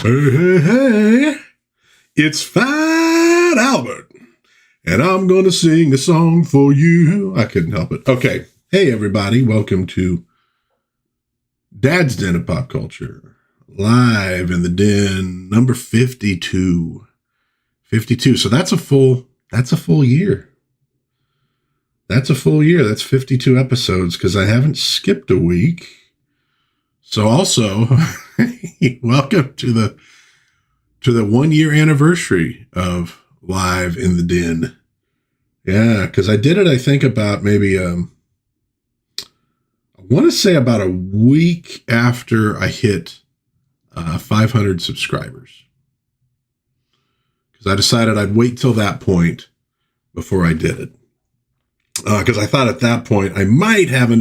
Hey, hey, hey, it's Fat Albert, and I'm going to sing a song for you. I couldn't help it. Okay. Hey, everybody. Welcome to Dad's Den of Pop Culture, live in the den, number 52. 52. So that's a full year. That's a full year. That's 52 episodes because I haven't skipped a week. So also, welcome to the 1 year anniversary of Live in the Den. Yeah, because I did it, I think, about maybe, I want to say about a week after I hit 500 subscribers. Because I decided I'd wait till that point before I did it. Because I thought at that point I might have at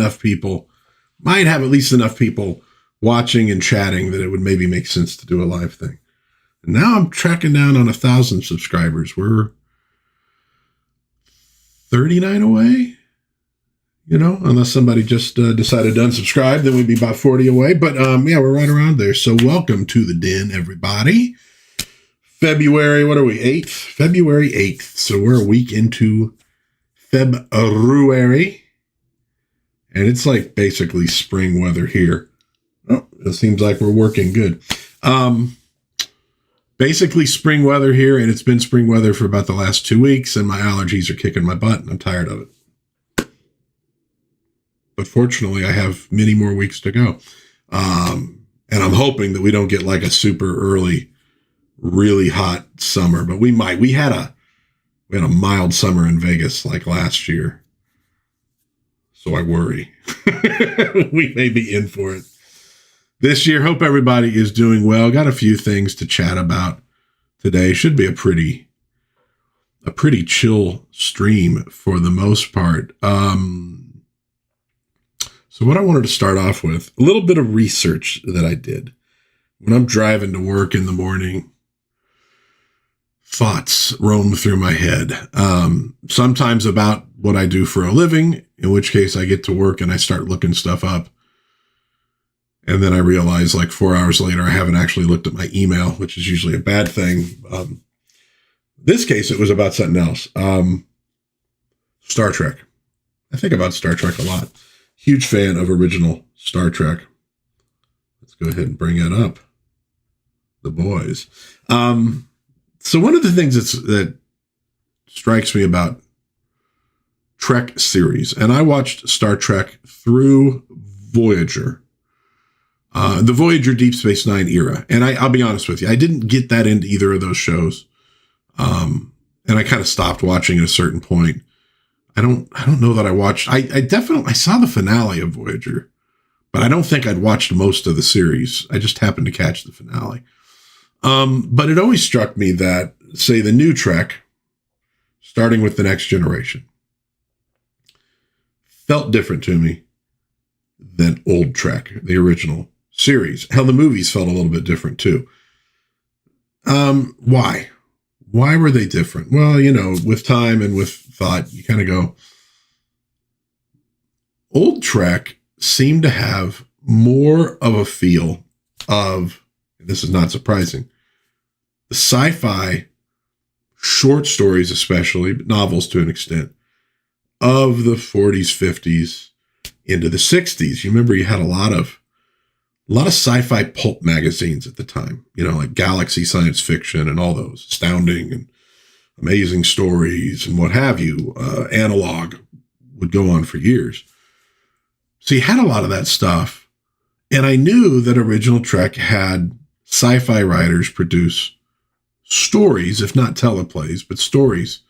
least enough people watching and chatting that it would maybe make sense to do a live thing. And now I'm tracking down on 1,000 subscribers. We're 39 away, unless somebody just decided to unsubscribe, then we'd be about 40 away. But yeah, we're right around there. So welcome to the den, everybody. February, what are we, 8th? February 8th. So we're a week into February. And it's like basically spring weather here. Oh, it seems like we're working good. Basically spring weather here, and it's been spring weather for about the last 2 weeks, and my allergies are kicking my butt, and I'm tired of it. But fortunately, I have many more weeks to go. And I'm hoping that we don't get like a super early, really hot summer, but we might. We had a mild summer in Vegas like last year. So I worry. We may be in for it this year. Hope everybody is doing well. Got a few things to chat about today. Should be a pretty chill stream for the most part. So what I wanted to start off with, a little bit of research that I did when I'm driving to work in the morning. Thoughts roam through my head. Sometimes about what I do for a living, in which case I get to work and I start looking stuff up. And then I realize like 4 hours later, I haven't actually looked at my email, which is usually a bad thing. This case, it was about something else. Star Trek. I think about Star Trek a lot. Huge fan of original Star Trek. Let's go ahead and bring it up. The boys. So one of the things that strikes me about Trek series, and I watched Star Trek through Voyager. The Voyager Deep Space Nine era. And I'll be honest with you, I didn't get that into either of those shows. And I kind of stopped watching at a certain point. I don't know that I watched, I saw the finale of Voyager, but I don't think I'd watched most of the series. I just happened to catch the finale. But it always struck me that, say, the new Trek, starting with The Next Generation, felt different to me than old Trek, the original series. Hell, the movies felt a little bit different too. Why? Why were they different? Well, with time and with thought, you kind of go, old Trek seemed to have more of a feel of, this is not surprising, the sci-fi short stories, especially, but novels to an extent, of the 40s, 50s into the 60s. You remember you had a lot of sci-fi pulp magazines at the time, like Galaxy Science Fiction and all those astounding and amazing stories and what have you. Analog would go on for years. So you had a lot of that stuff. And I knew that original Trek had sci-fi writers produce stories, if not teleplays, but stories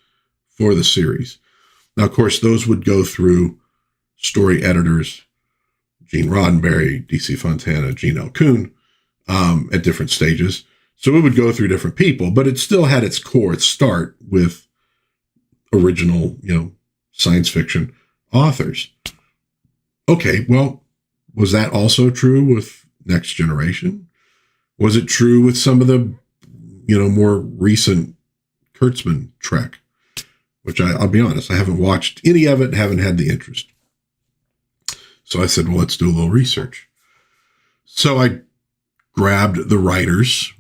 for the series. Now, of course, those would go through story editors, Gene Roddenberry, D.C. Fontana, Gene L. Kuhn, at different stages. So it would go through different people, but it still had its core, its start with original, science fiction authors. Okay, well, was that also true with Next Generation? Was it true with some of the, more recent Kurtzman Trek? Which I'll be honest, I haven't watched any of it, haven't had the interest. So I said, well, let's do a little research. So I grabbed the writers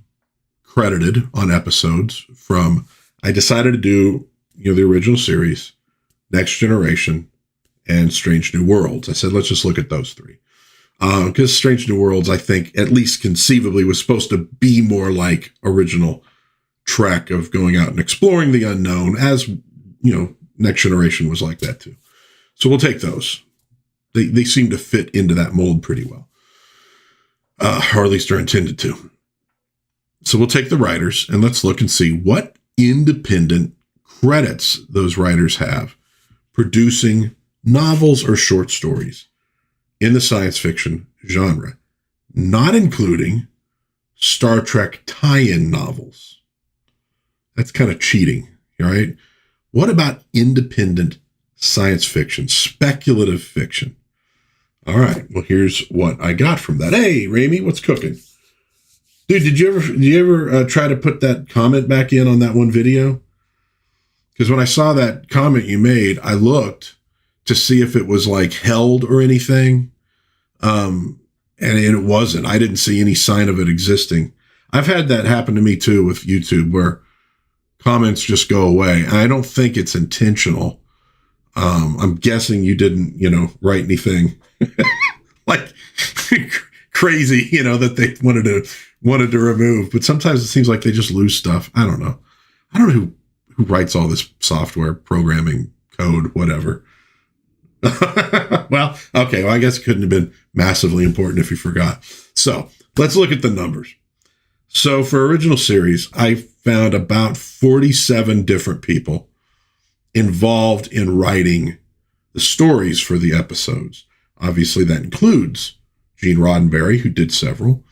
credited on episodes from, I decided to do, the original series, Next Generation, and Strange New Worlds. I said, let's just look at those three. Because Strange New Worlds, I think, at least conceivably, was supposed to be more like original Trek of going out and exploring the unknown, as, Next Generation was like that too. So we'll take those. They seem to fit into that mold pretty well. Or at least are intended to. So we'll take the writers and let's look and see what independent credits those writers have producing novels or short stories in the science fiction genre, not including Star Trek tie-in novels. That's kind of cheating, all right? What about independent science fiction, speculative fiction? All right, well, here's what I got from that. Hey, Ramey, what's cooking? Dude, did you ever try to put that comment back in on that one video? Because when I saw that comment you made, I looked to see if it was like held or anything. And it wasn't. I didn't see any sign of it existing. I've had that happen to me too with YouTube where comments just go away. I don't think it's intentional. I'm guessing you didn't, write anything like crazy, that they wanted to remove. But sometimes it seems like they just lose stuff. I don't know. I don't know who writes all this software, programming, code, whatever. Well, okay. Well, I guess it couldn't have been massively important if you forgot. So let's look at the numbers. So for original series, I found about 47 different people involved in writing the stories for the episodes. Obviously, that includes Gene Roddenberry, who did several,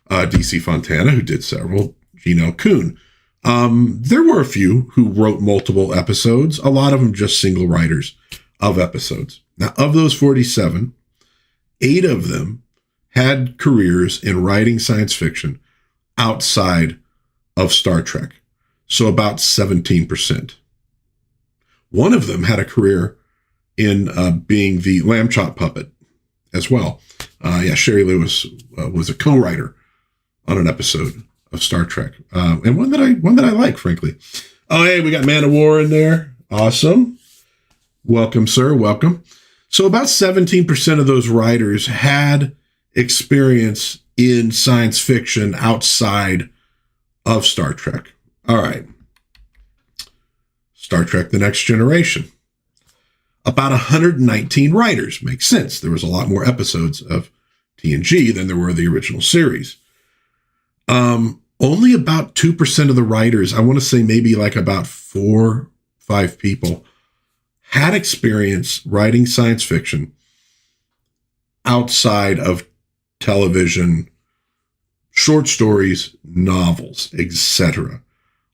DC Fontana, who did several, Gene L. Kuhn. There were a few who wrote multiple episodes, a lot of them just single writers of episodes. Now, of those 47, 8 of them had careers in writing science fiction outside of Star Trek. So about 17%. One of them had a career in being the lamb chop puppet as well. Sherry Lewis was a co-writer on an episode of Star Trek, and one that I like, frankly. Oh, hey, we got Man of War in there. Awesome. Welcome, sir. Welcome. So about 17% of those writers had experience in science fiction outside of Star Trek. All right. Star Trek: The Next Generation. About 119 writers. Makes sense. There was a lot more episodes of TNG than there were the original series. Only about 2% of the writers, I want to say maybe like about 4-5 people, had experience writing science fiction outside of television, short stories, novels, etc.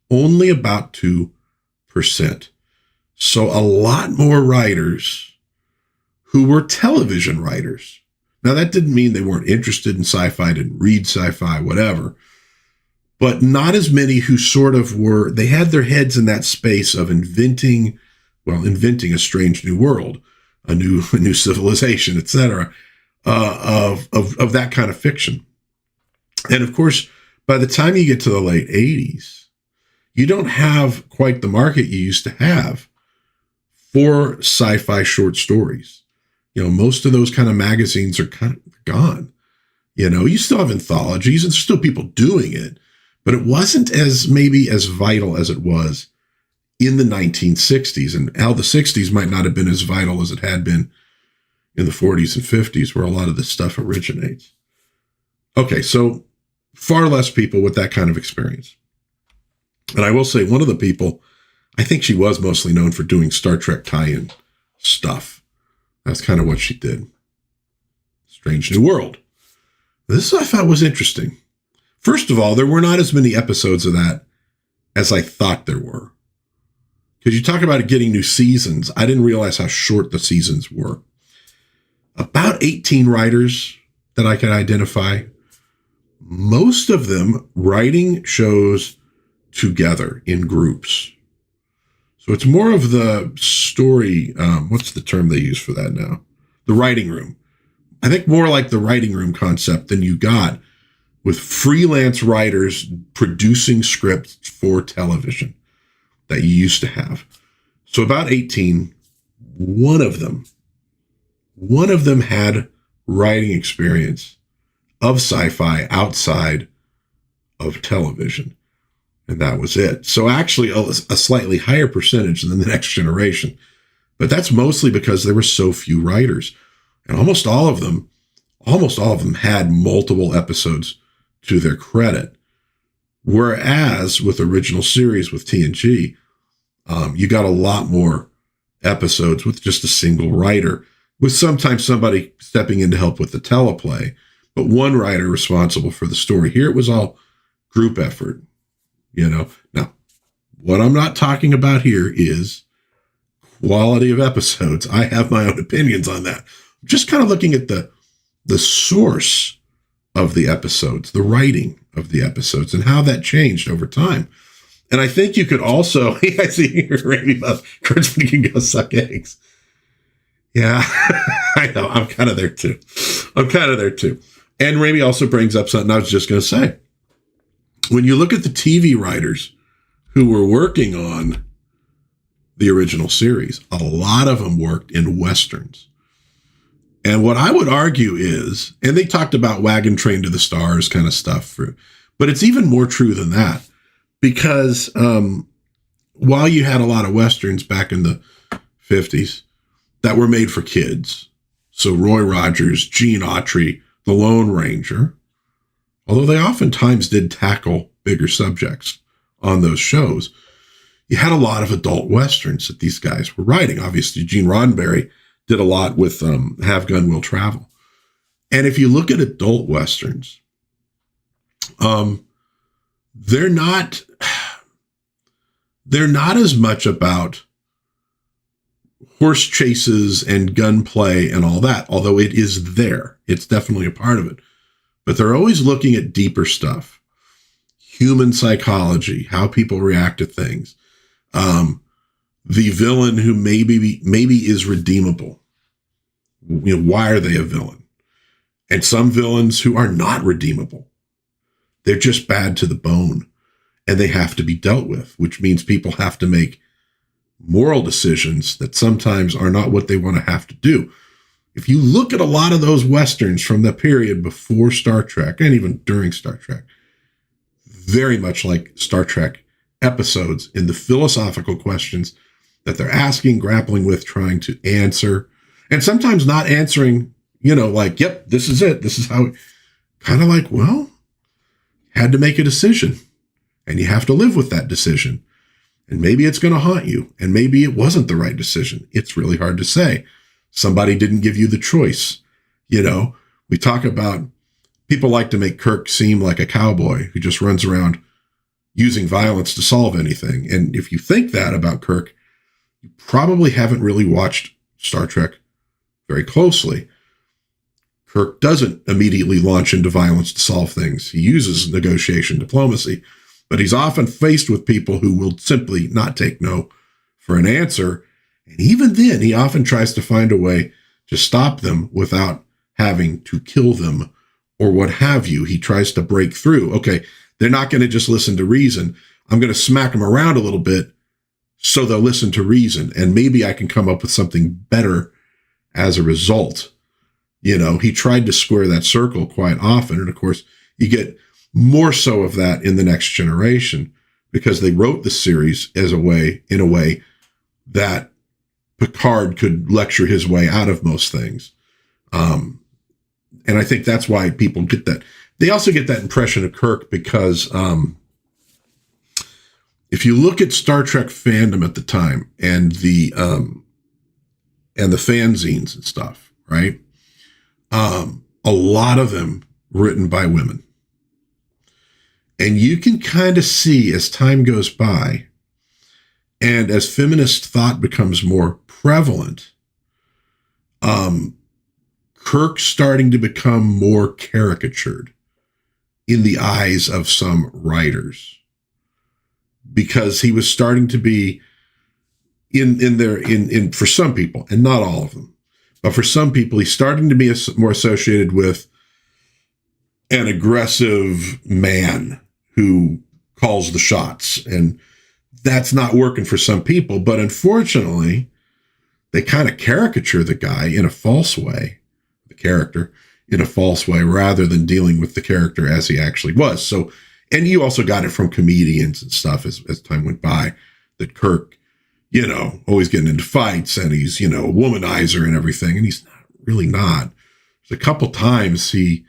Only about 2%. So a lot more writers who were television writers. Now, that didn't mean they weren't interested in sci-fi, didn't read sci-fi, whatever, but not as many who sort of were, they had their heads in that space of inventing a strange new world, a new civilization, etc., of that kind of fiction. And of course, by the time you get to the late 80s, you don't have quite the market you used to have for sci-fi short stories. Most of those kind of magazines are kind of gone. You still have anthologies and there's still people doing it, but it wasn't as vital as it was in the 1960s, and how the 60s might not have been as vital as it had been in the 40s and 50s, where a lot of this stuff originates. Okay, so far less people with that kind of experience. And I will say one of the people, I think she was mostly known for doing Star Trek tie-in stuff. That's kind of what she did. Strange New World. This I thought was interesting. First of all, there were not as many episodes of that as I thought there were. Because you talk about it getting new seasons. I didn't realize how short the seasons were. About 18 writers that I could identify. Most of them writing shows together in groups. So it's more of the story. What's the term they use for that now? The writing room. I think more like the writing room concept than you got with freelance writers producing scripts for television that you used to have. So about 18, one of them had writing experience of sci-fi outside of television. And that was it. So actually a slightly higher percentage than the next generation. But that's mostly because there were so few writers. And almost all of them had multiple episodes to their credit. Whereas with original series with TNG, you got a lot more episodes with just a single writer, with sometimes somebody stepping in to help with the teleplay, but one writer responsible for the story. Here it was all group effort, Now, what I'm not talking about here is quality of episodes. I have my own opinions on that. I'm just kind of looking at the source of the episodes, the writing of the episodes, and how that changed over time. And I think you could also, I see here, Randy loves Kurt's can go suck eggs. Yeah, I know. I'm kind of there too. And Raimi also brings up something I was just going to say. When you look at the TV writers who were working on the original series, a lot of them worked in Westerns. And what I would argue is, and they talked about Wagon Train to the Stars kind of stuff, but it's even more true than that. Because while you had a lot of Westerns back in the 50s that were made for kids, so Roy Rogers, Gene Autry, The Lone Ranger, although they oftentimes did tackle bigger subjects on those shows, you had a lot of adult Westerns that these guys were writing. Obviously, Gene Roddenberry did a lot with Have Gun Will Travel. And if you look at adult Westerns, they're not as much about horse chases and gunplay and all that, although it is there. It's definitely a part of it. But they're always looking at deeper stuff. Human psychology, how people react to things. The villain who maybe is redeemable. Why are they a villain? And some villains who are not redeemable. They're just bad to the bone, and they have to be dealt with, which means people have to make moral decisions that sometimes are not what they want to have to do. If you look at a lot of those Westerns from the period before Star Trek, and even during Star Trek, very much like Star Trek episodes in the philosophical questions that they're asking, grappling with, trying to answer, and sometimes not answering, like, yep, this is it. This is how, kind of like, well, had to make a decision, and you have to live with that decision. And maybe it's going to haunt you, and maybe it wasn't the right decision. It's really hard to say. Somebody didn't give you the choice. We talk about, people like to make Kirk seem like a cowboy who just runs around using violence to solve anything. And if you think that about Kirk, you probably haven't really watched Star Trek very closely. Kirk doesn't immediately launch into violence to solve things. He uses negotiation, diplomacy, but he's often faced with people who will simply not take no for an answer. And even then, he often tries to find a way to stop them without having to kill them or what have you. He tries to break through. Okay, they're not going to just listen to reason. I'm going to smack them around a little bit so they'll listen to reason. And maybe I can come up with something better as a result. He tried to square that circle quite often. And of course, you get more so of that in The Next Generation because they wrote the series in a way that Picard could lecture his way out of most things. And I think that's why people get that. They also get that impression of Kirk because if you look at Star Trek fandom at the time and the fanzines and stuff, right? A lot of them written by women. And you can kind of see as time goes by and as feminist thought becomes more prevalent, Kirk's starting to become more caricatured in the eyes of some writers because he was starting to be in for some people, and not all of them, but for some people, he's starting to be more associated with an aggressive man who calls the shots. And that's not working for some people. But unfortunately, they kind of caricature the guy in a false way, the character in a false way, rather than dealing with the character as he actually was. So, and you also got it from comedians and stuff as time went by, that Kirk, always getting into fights, and he's, a womanizer and everything. And he's really not. There's a couple times he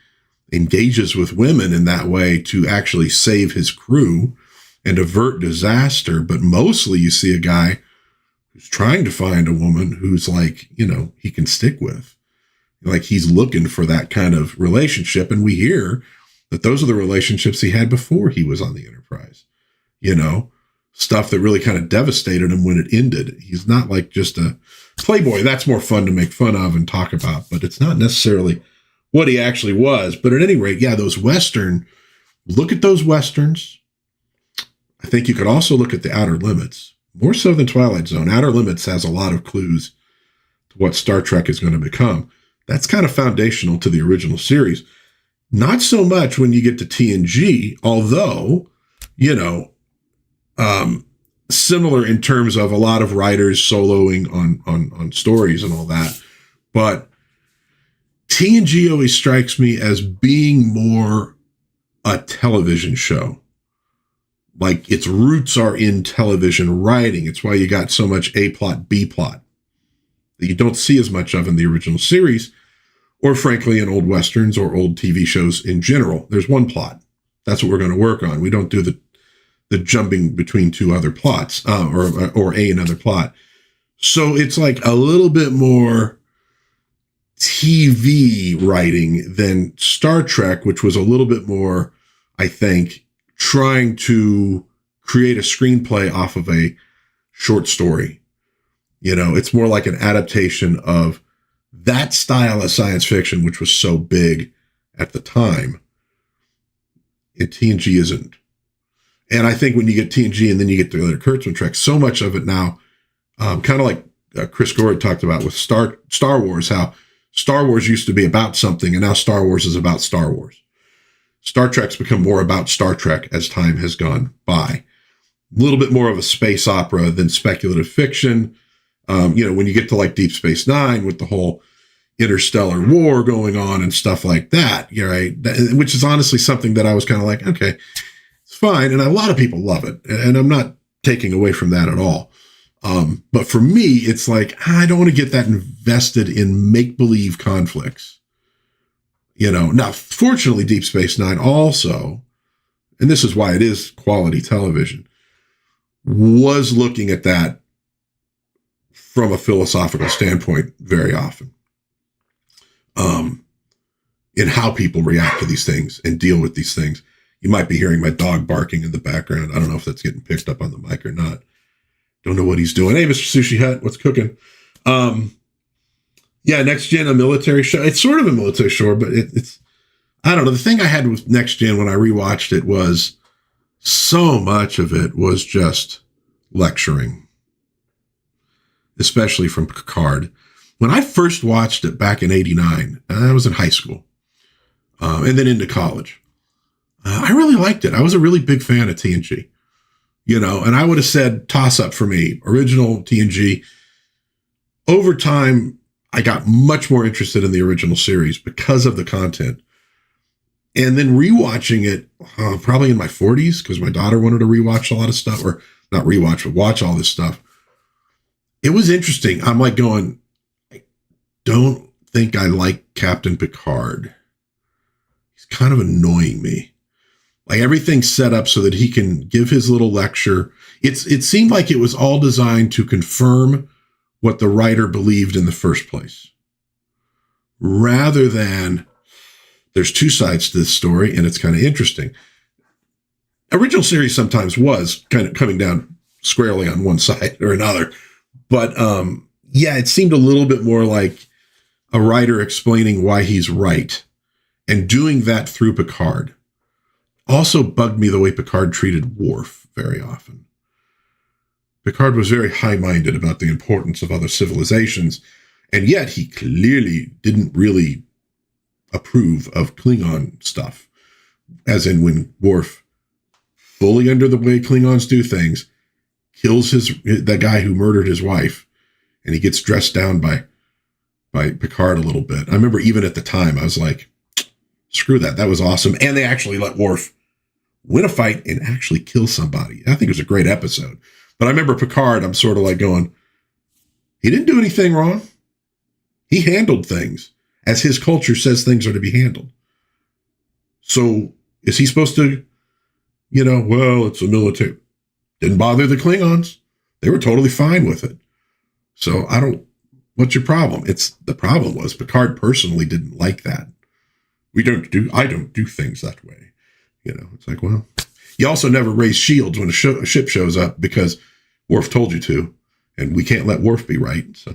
engages with women in that way to actually save his crew and avert disaster. But mostly you see a guy who's trying to find a woman who's like, he can stick with. Like he's looking for that kind of relationship. And we hear that those are the relationships he had before he was on the Enterprise, stuff that really kind of devastated him when it ended. He's not like just a playboy. That's more fun to make fun of and talk about, but it's not necessarily what he actually was. But at any rate, yeah, look at those Westerns. I think you could also look at the Outer Limits, more so than Twilight Zone. Outer Limits has a lot of clues to what Star Trek is going to become. That's kind of foundational to the original series. Not so much when you get to TNG, although, similar in terms of a lot of writers soloing on stories and all that. But TNG always strikes me as being more a television show. Like its roots are in television writing. It's why you got so much A plot, B plot that you don't see as much of in the original series, or frankly in old Westerns or old TV shows in general. There's one plot. That's what we're going to work on. We don't do the jumping between two other plots or another plot. So it's like a little bit more TV writing than Star Trek, which was a little bit more, I think, trying to create a screenplay off of a short story. It's more like an adaptation of that style of science fiction, which was so big at the time. And TNG isn't. And I think when you get TNG and then you get the other Kurtzman tracks, so much of it now, kind of like Chris Gore talked about with Star Wars, how Star Wars used to be about something and now Star Wars is about Star Wars. Star Trek's become more about Star Trek as time has gone by. A little bit more of a space opera than speculative fiction. When you get to like Deep Space Nine with the whole interstellar war going on and stuff like that, right? Which is honestly something that I was kind of like, okay, it's fine. And a lot of people love it. And I'm not taking away from that at all. But for me, it's like, I don't want to get that invested in make-believe conflicts. Now, fortunately, Deep Space Nine also, and this is why it is quality television, was looking at that from a philosophical standpoint very often. In how people react to these things and deal with these things. You might be hearing my dog barking in the background. I don't know if that's getting picked up on the mic or not. Don't know what he's doing. Hey, Mr. Sushi Hut, what's cooking? Yeah, Next Gen, a military show. It's sort of a military show, but it's, I don't know. The thing I had with Next Gen when I rewatched it was so much of it was just lecturing, especially from Picard. When I first watched it back in '89, I was in high school and then into college. I really liked it. I was a really big fan of TNG, and I would have said toss up for me, original TNG. Over time, I got much more interested in the original series because of the content. And then rewatching it probably in my 40s, because my daughter wanted to rewatch a lot of stuff, or not rewatch, but watch all this stuff. It was interesting. I'm like going, I don't think I like Captain Picard. He's kind of annoying me. Like everything's set up so that he can give his little lecture. It seemed like it was all designed to confirm what the writer believed in the first place, rather than there's two sides to this story and it's kind of interesting. Original series sometimes was kind of coming down squarely on one side or another, but yeah, it seemed a little bit more like a writer explaining why he's right and doing that through Picard. Also bugged me the way Picard treated Worf very often. Picard was very high-minded about the importance of other civilizations, and yet he clearly didn't really approve of Klingon stuff. as in when Worf, fully under the way Klingons do things, kills the guy who murdered his wife, and he gets dressed down by Picard a little bit. I remember even at the time, I was like, screw that. That was awesome. And they actually let Worf win a fight and actually kill somebody. I think it was a great episode. But I remember Picard, I'm sort of like going, he didn't do anything wrong. He handled things as his culture says things are to be handled. So is he supposed to, well, it's a military. Didn't bother the Klingons. They were totally fine with it. So what's your problem? The problem was Picard personally didn't like that. I don't do things that way. It's like, well, you also never raise shields when a ship shows up because Worf told you to, and we can't let Worf be right. So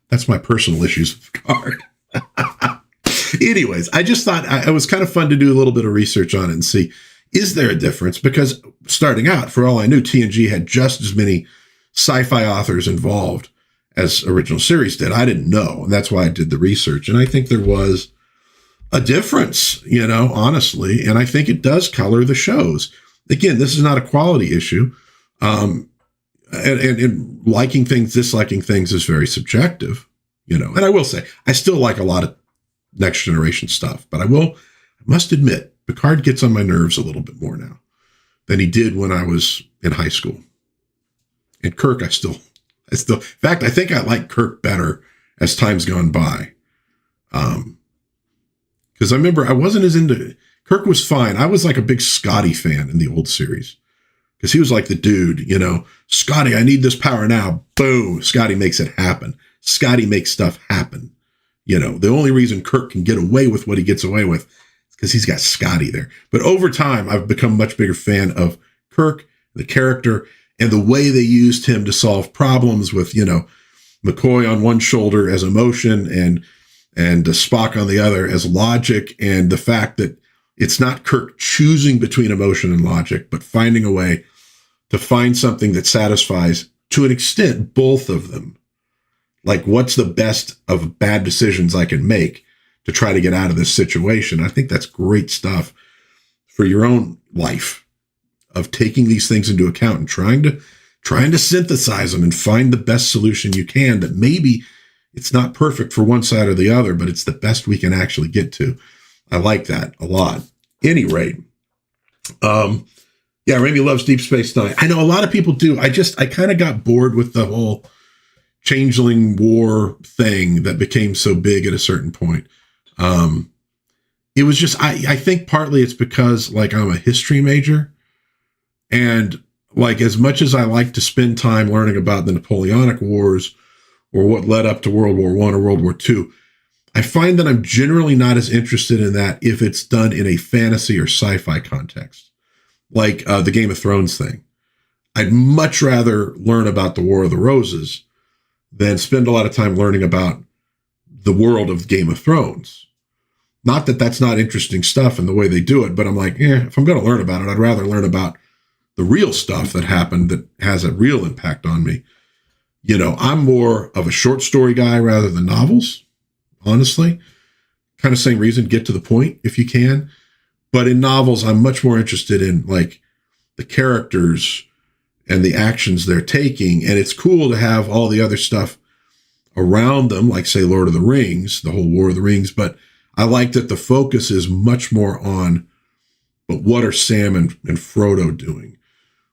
that's my personal issues with Picard. Anyways, I just thought it was kind of fun to do a little bit of research on it and see, is there a difference? Because starting out, for all I knew, TNG had just as many sci-fi authors involved as original series did. I didn't know, and that's why I did the research. And I think there was a difference, honestly, and I think it does color the shows. Again, this is not a quality issue. And liking things, disliking things is very subjective, and I will say, I still like a lot of Next Generation stuff, but I must admit, Picard gets on my nerves a little bit more now than he did when I was in high school. And Kirk, I still, in fact, I think I like Kirk better as time's gone by. Because I remember I wasn't as into, Kirk was fine. I was like a big Scotty fan in the old series. Because he was like the dude, Scotty, I need this power now. Boom. Scotty makes it happen. Scotty makes stuff happen. The only reason Kirk can get away with what he gets away with is because he's got Scotty there. But over time, I've become a much bigger fan of Kirk, the character, and the way they used him to solve problems with, McCoy on one shoulder as emotion and Spock on the other as logic. And the fact that it's not Kirk choosing between emotion and logic, but finding a way to find something that satisfies, to an extent, both of them. Like, what's the best of bad decisions I can make to try to get out of this situation? I think that's great stuff for your own life, of taking these things into account and trying to synthesize them and find the best solution you can, that maybe it's not perfect for one side or the other, but it's the best we can actually get to. I like that a lot. Any rate, Remy loves Deep Space Nine. I know a lot of people do. I kind of got bored with the whole Changeling War thing that became so big at a certain point. It was just, I think partly it's because, like, I'm a history major, and like, as much as I like to spend time learning about the Napoleonic Wars or what led up to World War I or World War II, I find that I'm generally not as interested in that if it's done in a fantasy or sci-fi context, like the Game of Thrones thing. I'd much rather learn about the War of the Roses than spend a lot of time learning about the world of Game of Thrones. Not that that's not interesting stuff and the way they do it, but I'm like, if I'm going to learn about it, I'd rather learn about the real stuff that happened that has a real impact on me. I'm more of a short story guy rather than novels, honestly. Kind of same reason, get to the point if you can. But in novels, I'm much more interested in, like, the characters and the actions they're taking. And it's cool to have all the other stuff around them, like, say, Lord of the Rings, the whole War of the Rings. But I like that the focus is much more on, but what are Sam and Frodo doing?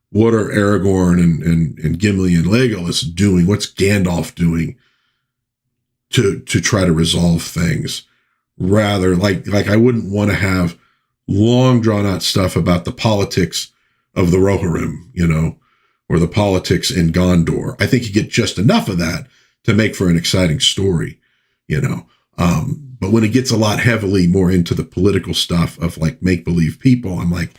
What are Aragorn and Gimli and Legolas doing? What's Gandalf doing to try to resolve things? Rather, like I wouldn't want to have long drawn out stuff about the politics of the Rohirrim, or the politics in Gondor. I think you get just enough of that to make for an exciting story, but when it gets a lot heavily more into the political stuff of, like, make-believe people, I'm like,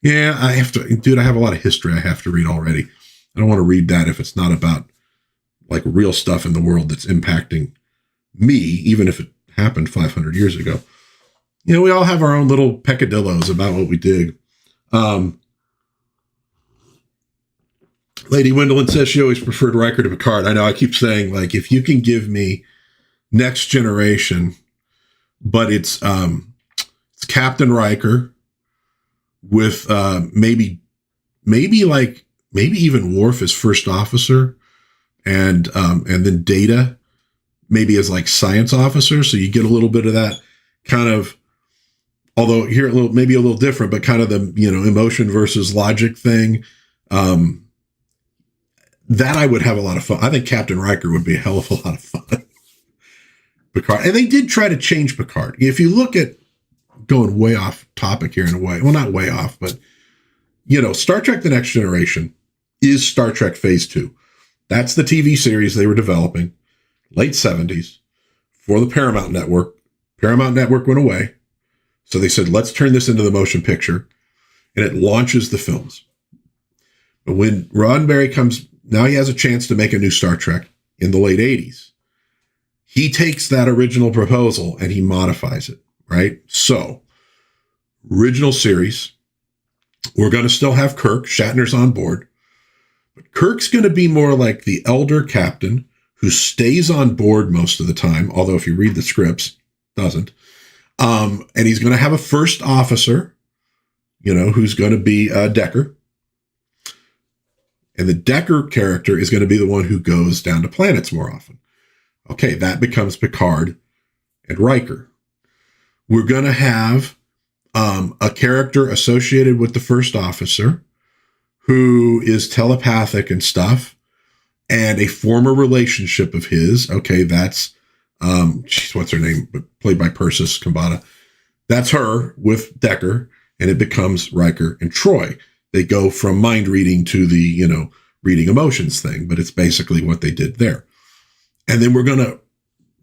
I have a lot of history I have to read already. I don't want to read that if it's not about, like, real stuff in the world that's impacting me, even if it happened 500 years ago. We all have our own little peccadillos about what we dig. Lady Wendelin says she always preferred Riker to Picard. I know I keep saying, like, if you can give me Next Generation, but it's It's Captain Riker with maybe even Worf as first officer, and then Data maybe as like science officer. So you get a little bit of that kind of, although here maybe a little different, but kind of the, emotion versus logic thing. That I would have a lot of fun. I think Captain Riker would be a hell of a lot of fun. Picard. And they did try to change Picard. If you look at, going way off topic here in a way, well, not way off, but, Star Trek The Next Generation is Star Trek Phase 2. That's the TV series they were developing, late 70s, for the Paramount Network. Paramount Network went away. So they said, let's turn this into the motion picture. And it launches the films. But when Roddenberry comes, now he has a chance to make a new Star Trek in the late 80s. He takes that original proposal and he modifies it, right? So, original series, we're going to still have Kirk. Shatner's on board. But Kirk's going to be more like the elder captain who stays on board most of the time, although if you read the scripts, doesn't. And he's going to have a first officer, who's going to be Decker. And the Decker character is going to be the one who goes down to planets more often. Okay, that becomes Picard and Riker. We're going to have a character associated with the first officer who is telepathic and stuff, and a former relationship of his. Okay, that's, what's her name? Played by Persis Kambata. That's her with Decker, and it becomes Riker and Troy. They go from mind reading to the, reading emotions thing, but it's basically what they did there. And then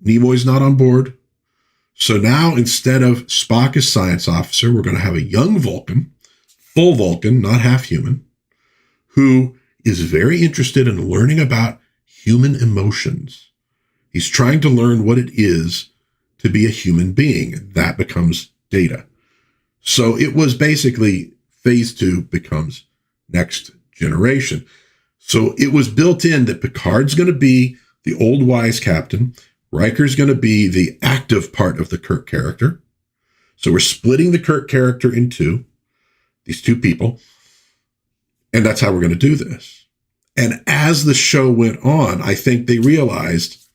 Nimoy's not on board. So now instead of Spock as science officer, we're going to have a young Vulcan, full Vulcan, not half human, who is very interested in learning about human emotions. He's trying to learn what it is to be a human being. And that becomes Data. So it was basically Phase 2 becomes Next Generation. So it was built in that Picard's going to be the old wise captain. Riker's going to be the active part of the Kirk character. So we're splitting the Kirk character in two, these two people. And that's how we're going to do this. And as the show went on, I think they realized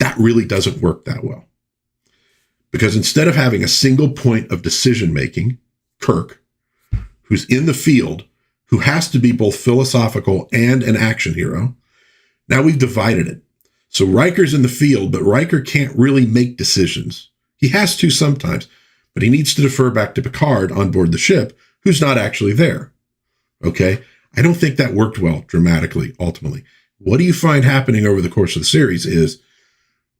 that really doesn't work that well. Because instead of having a single point of decision-making, Kirk, who's in the field, who has to be both philosophical and an action hero, now we've divided it. So Riker's in the field, but Riker can't really make decisions. He has to sometimes, but he needs to defer back to Picard on board the ship, who's not actually there. Okay? I don't think that worked well dramatically, ultimately. What do you find happening over the course of the series is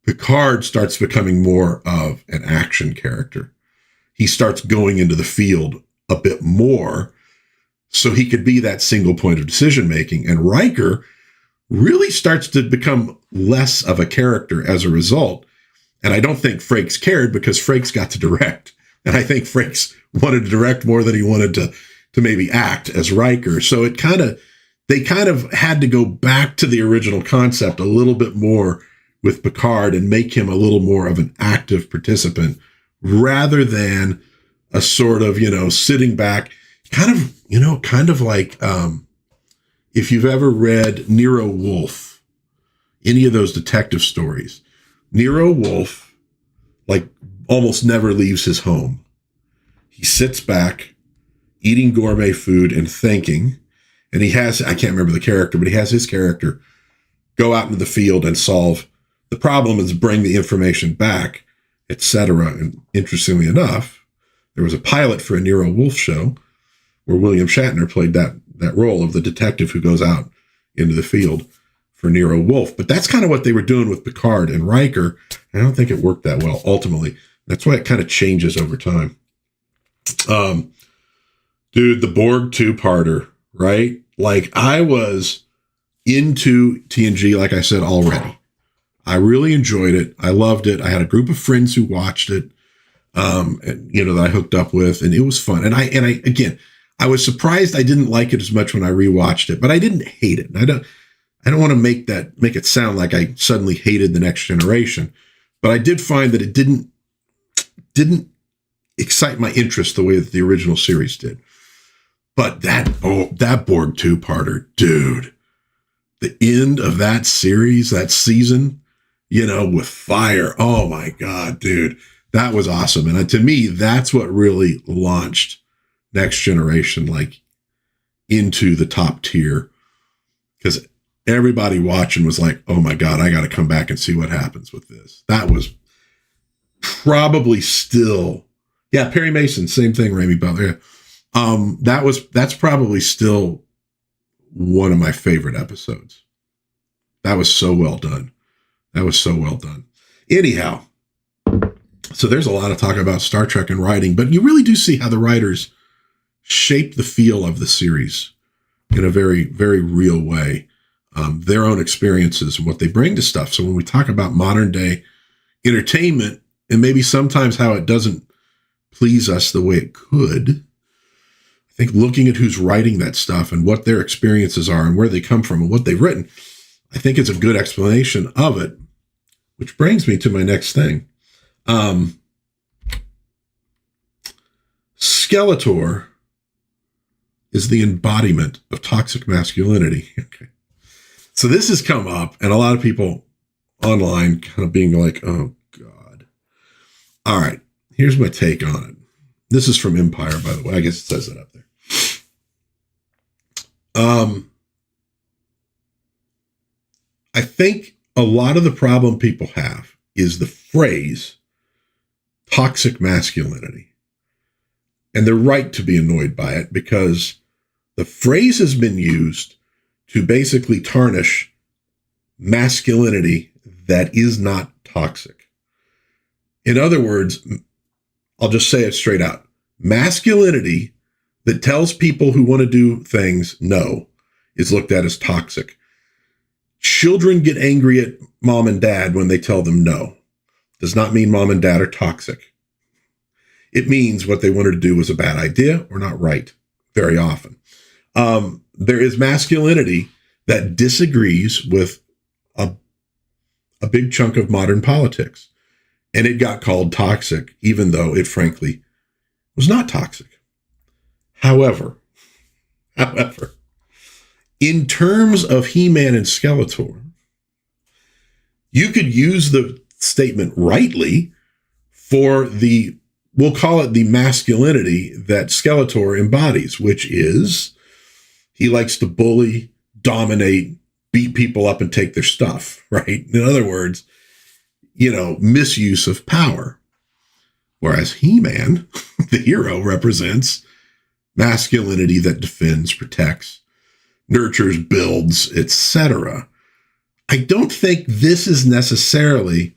Picard starts becoming more of an action character. He starts going into the field a bit more so he could be that single point of decision-making. And Riker really starts to become less of a character as a result. And I don't think Frakes cared because Frakes got to direct. And I think Frakes wanted to direct more than he wanted to maybe act as Riker. So they kind of had to go back to the original concept a little bit more with Picard and make him a little more of an active participant rather than a sort of, sitting back, kind of like, if you've ever read Nero Wolfe, any of those detective stories, Nero Wolfe, like, almost never leaves his home. He sits back, eating gourmet food and thinking, and he has, I can't remember the character, but he has his character go out into the field and solve the problem and bring the information back, etc. And interestingly enough, there was a pilot for a Nero Wolfe show where William Shatner played that role of the detective who goes out into the field for Nero Wolfe. But that's kind of what they were doing with Picard and Riker. I don't think it worked that well, ultimately. That's why it kind of changes over time. Dude, the Borg two-parter, right? Like, I was into TNG, like I said, already. I really enjoyed it. I loved it. I had a group of friends who watched it, that I hooked up with, and it was fun. And I was surprised I didn't like it as much when I rewatched it, but I didn't hate it. And I don't want to make it sound like I suddenly hated The Next Generation, but I did find that it didn't excite my interest the way that the original series did. But that Borg two-parter, dude, the end of that series, that season, with fire. Oh my God, dude, that was awesome. And to me, that's what really launched Next Generation, into the top tier, because everybody watching was like, oh my God, I got to come back and see what happens with this. That was probably still, Perry Mason, same thing, Raimi Butler. That's probably still one of my favorite episodes. That was so well done. Anyhow, so there's a lot of talk about Star Trek and writing, but you really do see how the writers shape the feel of the series in a very, very real way. Their own experiences and what they bring to stuff. So when we talk about modern day entertainment, and maybe sometimes how it doesn't please us the way it could, I think looking at who's writing that stuff and what their experiences are and where they come from and what they've written, I think it's a good explanation of it, which brings me to my next thing. Skeletor is the embodiment of toxic masculinity. Okay. So this has come up, and a lot of people online kind of being like, oh God. All right, here's my take on it. This is from Empire, by the way. I guess it says that up there. I think a lot of the problem people have is the phrase toxic masculinity. And they're right to be annoyed by it, because the phrase has been used to basically tarnish masculinity that is not toxic. In other words, I'll just say it straight out. Masculinity that tells people who want to do things no is looked at as toxic. Children get angry at mom and dad when they tell them no. Does not mean mom and dad are toxic. It means what they wanted to do was a bad idea or not right, very often. There is masculinity that disagrees with a big chunk of modern politics, and it got called toxic, even though it frankly was not toxic. However, in terms of He-Man and Skeletor, you could use the statement rightly for we'll call it the masculinity that Skeletor embodies, which is he likes to bully, dominate, beat people up, and take their stuff, right? In other words, misuse of power. Whereas He-Man, the hero, represents masculinity that defends, protects, nurtures, builds, etc. I don't think this is necessarily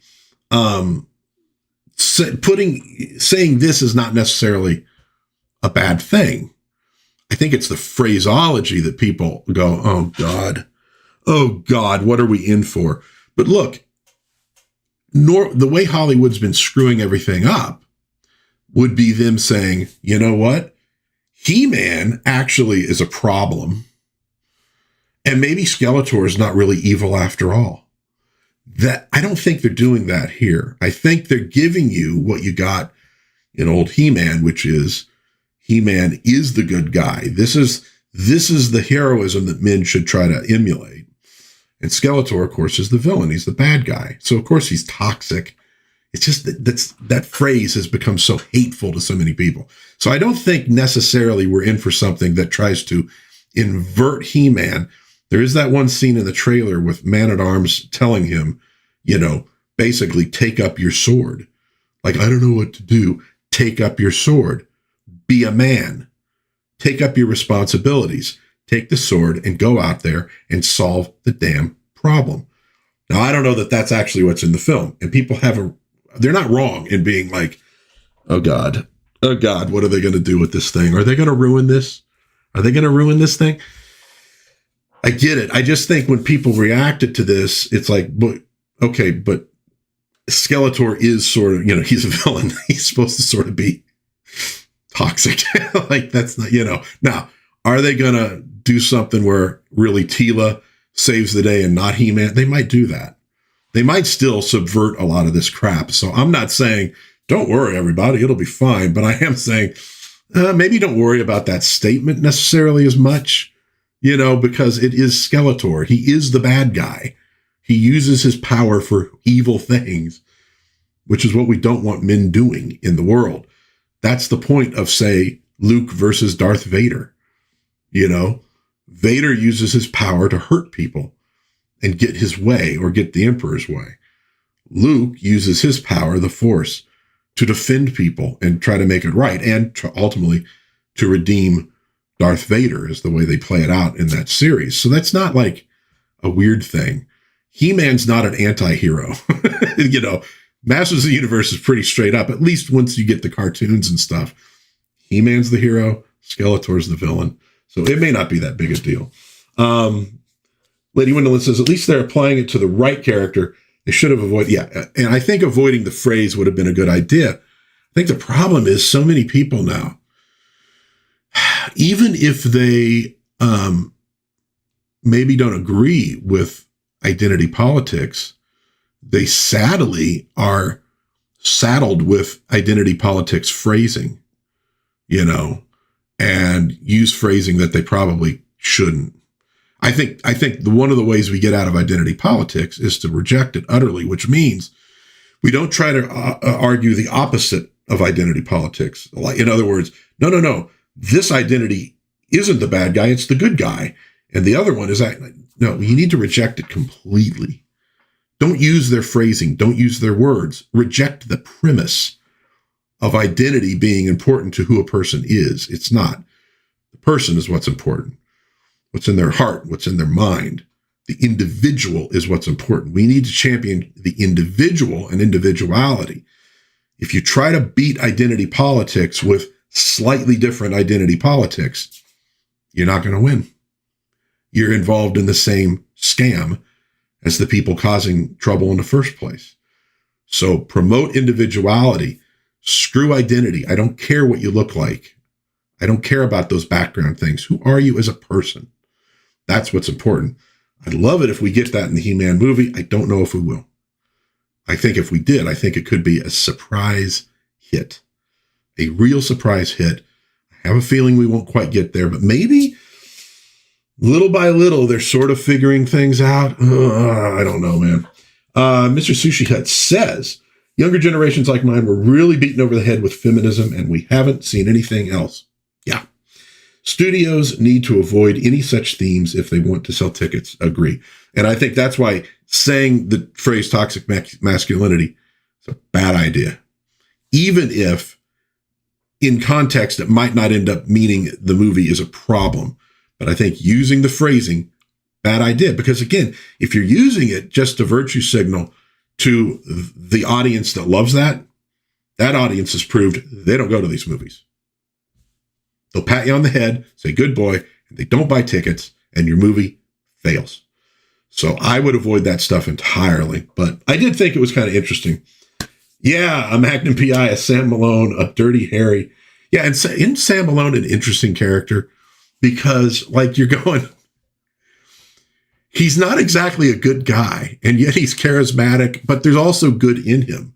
saying this is not necessarily a bad thing. I think it's the phraseology that people go, oh God, what are we in for? But look, the way Hollywood's been screwing everything up would be them saying, you know what? He-Man actually is a problem. And maybe Skeletor is not really evil after all. That I don't think they're doing that here. I think they're giving you what you got in old He-Man, which is He-Man is the good guy. This is the heroism that men should try to emulate. And Skeletor, of course, is the villain. He's the bad guy. So, of course, he's toxic. It's just that phrase has become so hateful to so many people. So I don't think necessarily we're in for something that tries to invert He-Man. There is that one scene in the trailer with Man-at-Arms telling him, basically take up your sword. Like, I don't know what to do. Take up your sword. Be a man. Take up your responsibilities. Take the sword and go out there and solve the damn problem. Now, I don't know that that's actually what's in the film. And people they're not wrong in being like, oh God, what are they going to do with this thing? Are they going to ruin this? Are they going to ruin this thing? I get it. I just think when people reacted to this, it's like, but Skeletor is sort of, he's a villain. He's supposed to sort of be toxic. Like, that's not, Now, are they going to do something where really Teela saves the day and not He-Man? They might do that. They might still subvert a lot of this crap. So I'm not saying don't worry, everybody, it'll be fine. But I am saying, maybe don't worry about that statement necessarily as much, because it is Skeletor. He is the bad guy. He uses his power for evil things, which is what we don't want men doing in the world. That's the point of, say, Luke versus Darth Vader. Vader uses his power to hurt people and get his way or get the Emperor's way. Luke uses his power, the Force, to defend people and try to make it right, and ultimately to redeem Darth Vader is the way they play it out in that series. So that's not like a weird thing. He-Man's not an anti-hero. Masters of the Universe is pretty straight up, at least once you get the cartoons and stuff. He-Man's the hero, Skeletor's the villain. So it may not be that big a deal. Lady Wendell says, at least they're applying it to the right character. They should have avoided, and I think avoiding the phrase would have been a good idea. I think the problem is so many people now, even if they maybe don't agree with identity politics, they sadly are saddled with identity politics phrasing, and use phrasing that they probably shouldn't. I think one of the ways we get out of identity politics is to reject it utterly, which means we don't try to argue the opposite of identity politics. In other words, no, this identity isn't the bad guy, it's the good guy. And the other one is no, you need to reject it completely. Don't use their phrasing. Don't use their words. Reject the premise of identity being important to who a person is. It's not. The person is what's important. What's in their heart, what's in their mind. The individual is what's important. We need to champion the individual and individuality. If you try to beat identity politics with slightly different identity politics, you're not going to win. You're involved in the same scam as the people causing trouble in the first place. So promote individuality. Screw identity. I don't care what you look like. I don't care about those background things. Who are you as a person? That's what's important. I'd love it if we get that in the He-Man movie. I don't know if we will. I think if we did, I think it could be a surprise hit. A real surprise hit. I have a feeling we won't quite get there, but maybe little by little, they're sort of figuring things out. I don't know, man. Mr. Sushi Hut says, younger generations like mine were really beaten over the head with feminism, and we haven't seen anything else. Yeah. Studios need to avoid any such themes if they want to sell tickets. Agree. And I think that's why saying the phrase toxic masculinity is a bad idea. Even if in context, it might not end up meaning the movie is a problem. But I think using the phrasing, bad idea. Because again, if you're using it just to virtue signal to the audience that loves that audience has proved they don't go to these movies. They'll pat you on the head, say, good boy, and they don't buy tickets, and your movie fails. So I would avoid that stuff entirely. But I did think it was kind of interesting. Yeah, a Magnum P.I., a Sam Malone, a Dirty Harry. Yeah, and isn't Sam Malone an interesting character? Because, you're going, he's not exactly a good guy, and yet he's charismatic, but there's also good in him.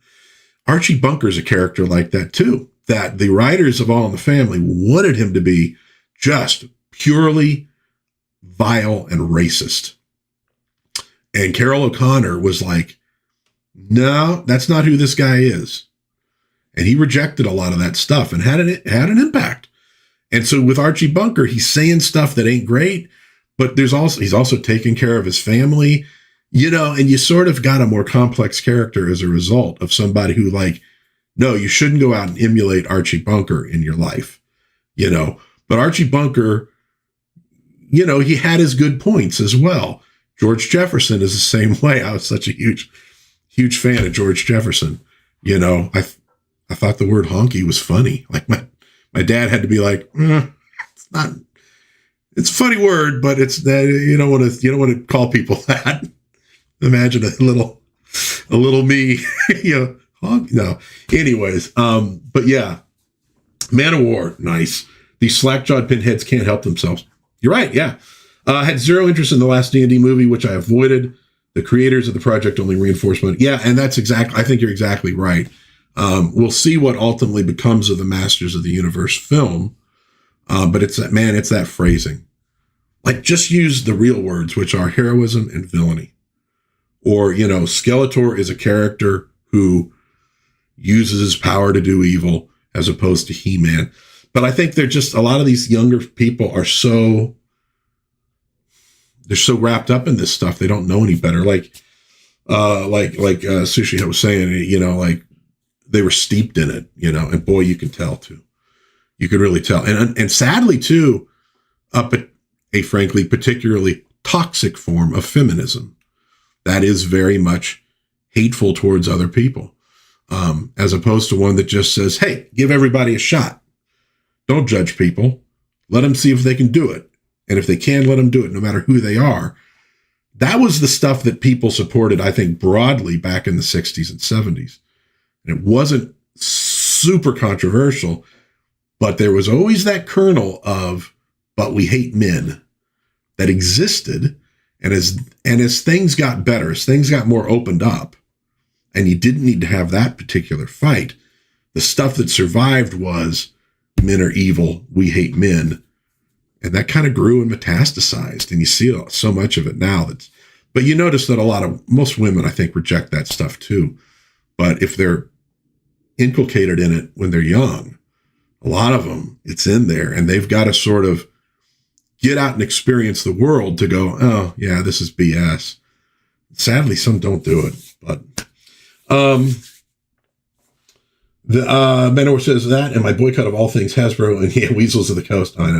Archie Bunker's a character like that, too, that the writers of All in the Family wanted him to be just purely vile and racist. And Carol O'Connor was like, no, that's not who this guy is. And he rejected a lot of that stuff and had an impact. And so with Archie Bunker, he's saying stuff that ain't great, but he's also taking care of his family, and you sort of got a more complex character as a result of somebody who no, you shouldn't go out and emulate Archie Bunker in your life, but Archie Bunker, he had his good points as well. George Jefferson is the same way. I was such a huge fan of George Jefferson. I thought the word honky was funny. My dad had to be like, it's a funny word, but it's that you don't want to call people that. Imagine a little me, honk. No. Anyways, but yeah, Man of War, nice. These slack-jawed pinheads can't help themselves. You're right. Yeah. Had zero interest in the last D&D movie, which I avoided. The creators of the project only reinforced my, yeah. And that's I think you're exactly right. We'll see what ultimately becomes of the Masters of the Universe film. But it's that phrasing. Like, just use the real words, which are heroism and villainy. Or, Skeletor is a character who uses his power to do evil as opposed to He-Man. But I think they're just, a lot of these younger people are they're so wrapped up in this stuff, they don't know any better. Like Sushi was saying, like they were steeped in it, and boy, you can tell too. You could really tell. And sadly too, a frankly, particularly toxic form of feminism that is very much hateful towards other people, as opposed to one that just says, hey, give everybody a shot. Don't judge people. Let them see if they can do it. And if they can, let them do it, no matter who they are. That was the stuff that people supported, I think, broadly back in the 60s and 70s. And it wasn't super controversial, but there was always that kernel of, but we hate men, that existed. And as things got better, as things got more opened up, and you didn't need to have that particular fight, the stuff that survived was, men are evil, we hate men. And that kind of grew and metastasized. And you see so much of it now. But you notice that most women, I think, reject that stuff too. But if they're inculcated in it when they're young, a lot of them, it's in there. And they've got to sort of get out and experience the world to go, oh, yeah, this is BS. Sadly, some don't do it. But Benor says that, and my boycott of all things Hasbro and yeah, Weasels of the Coast. I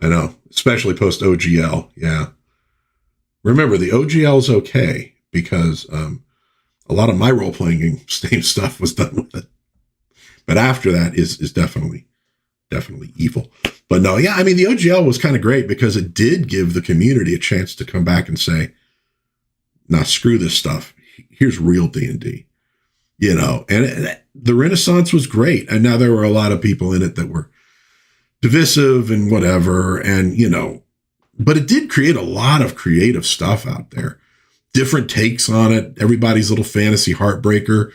know, especially post OGL. Yeah. Remember, the OGL is okay because a lot of my role-playing game stuff was done with it. But after that is definitely evil. But no, yeah, I mean, the OGL was kind of great because it did give the community a chance to come back and say, nah, screw this stuff. Here's real D&D. And the Renaissance was great. And now there were a lot of people in it that were divisive and whatever. And, but it did create a lot of creative stuff out there. Different takes on it. Everybody's little fantasy heartbreaker.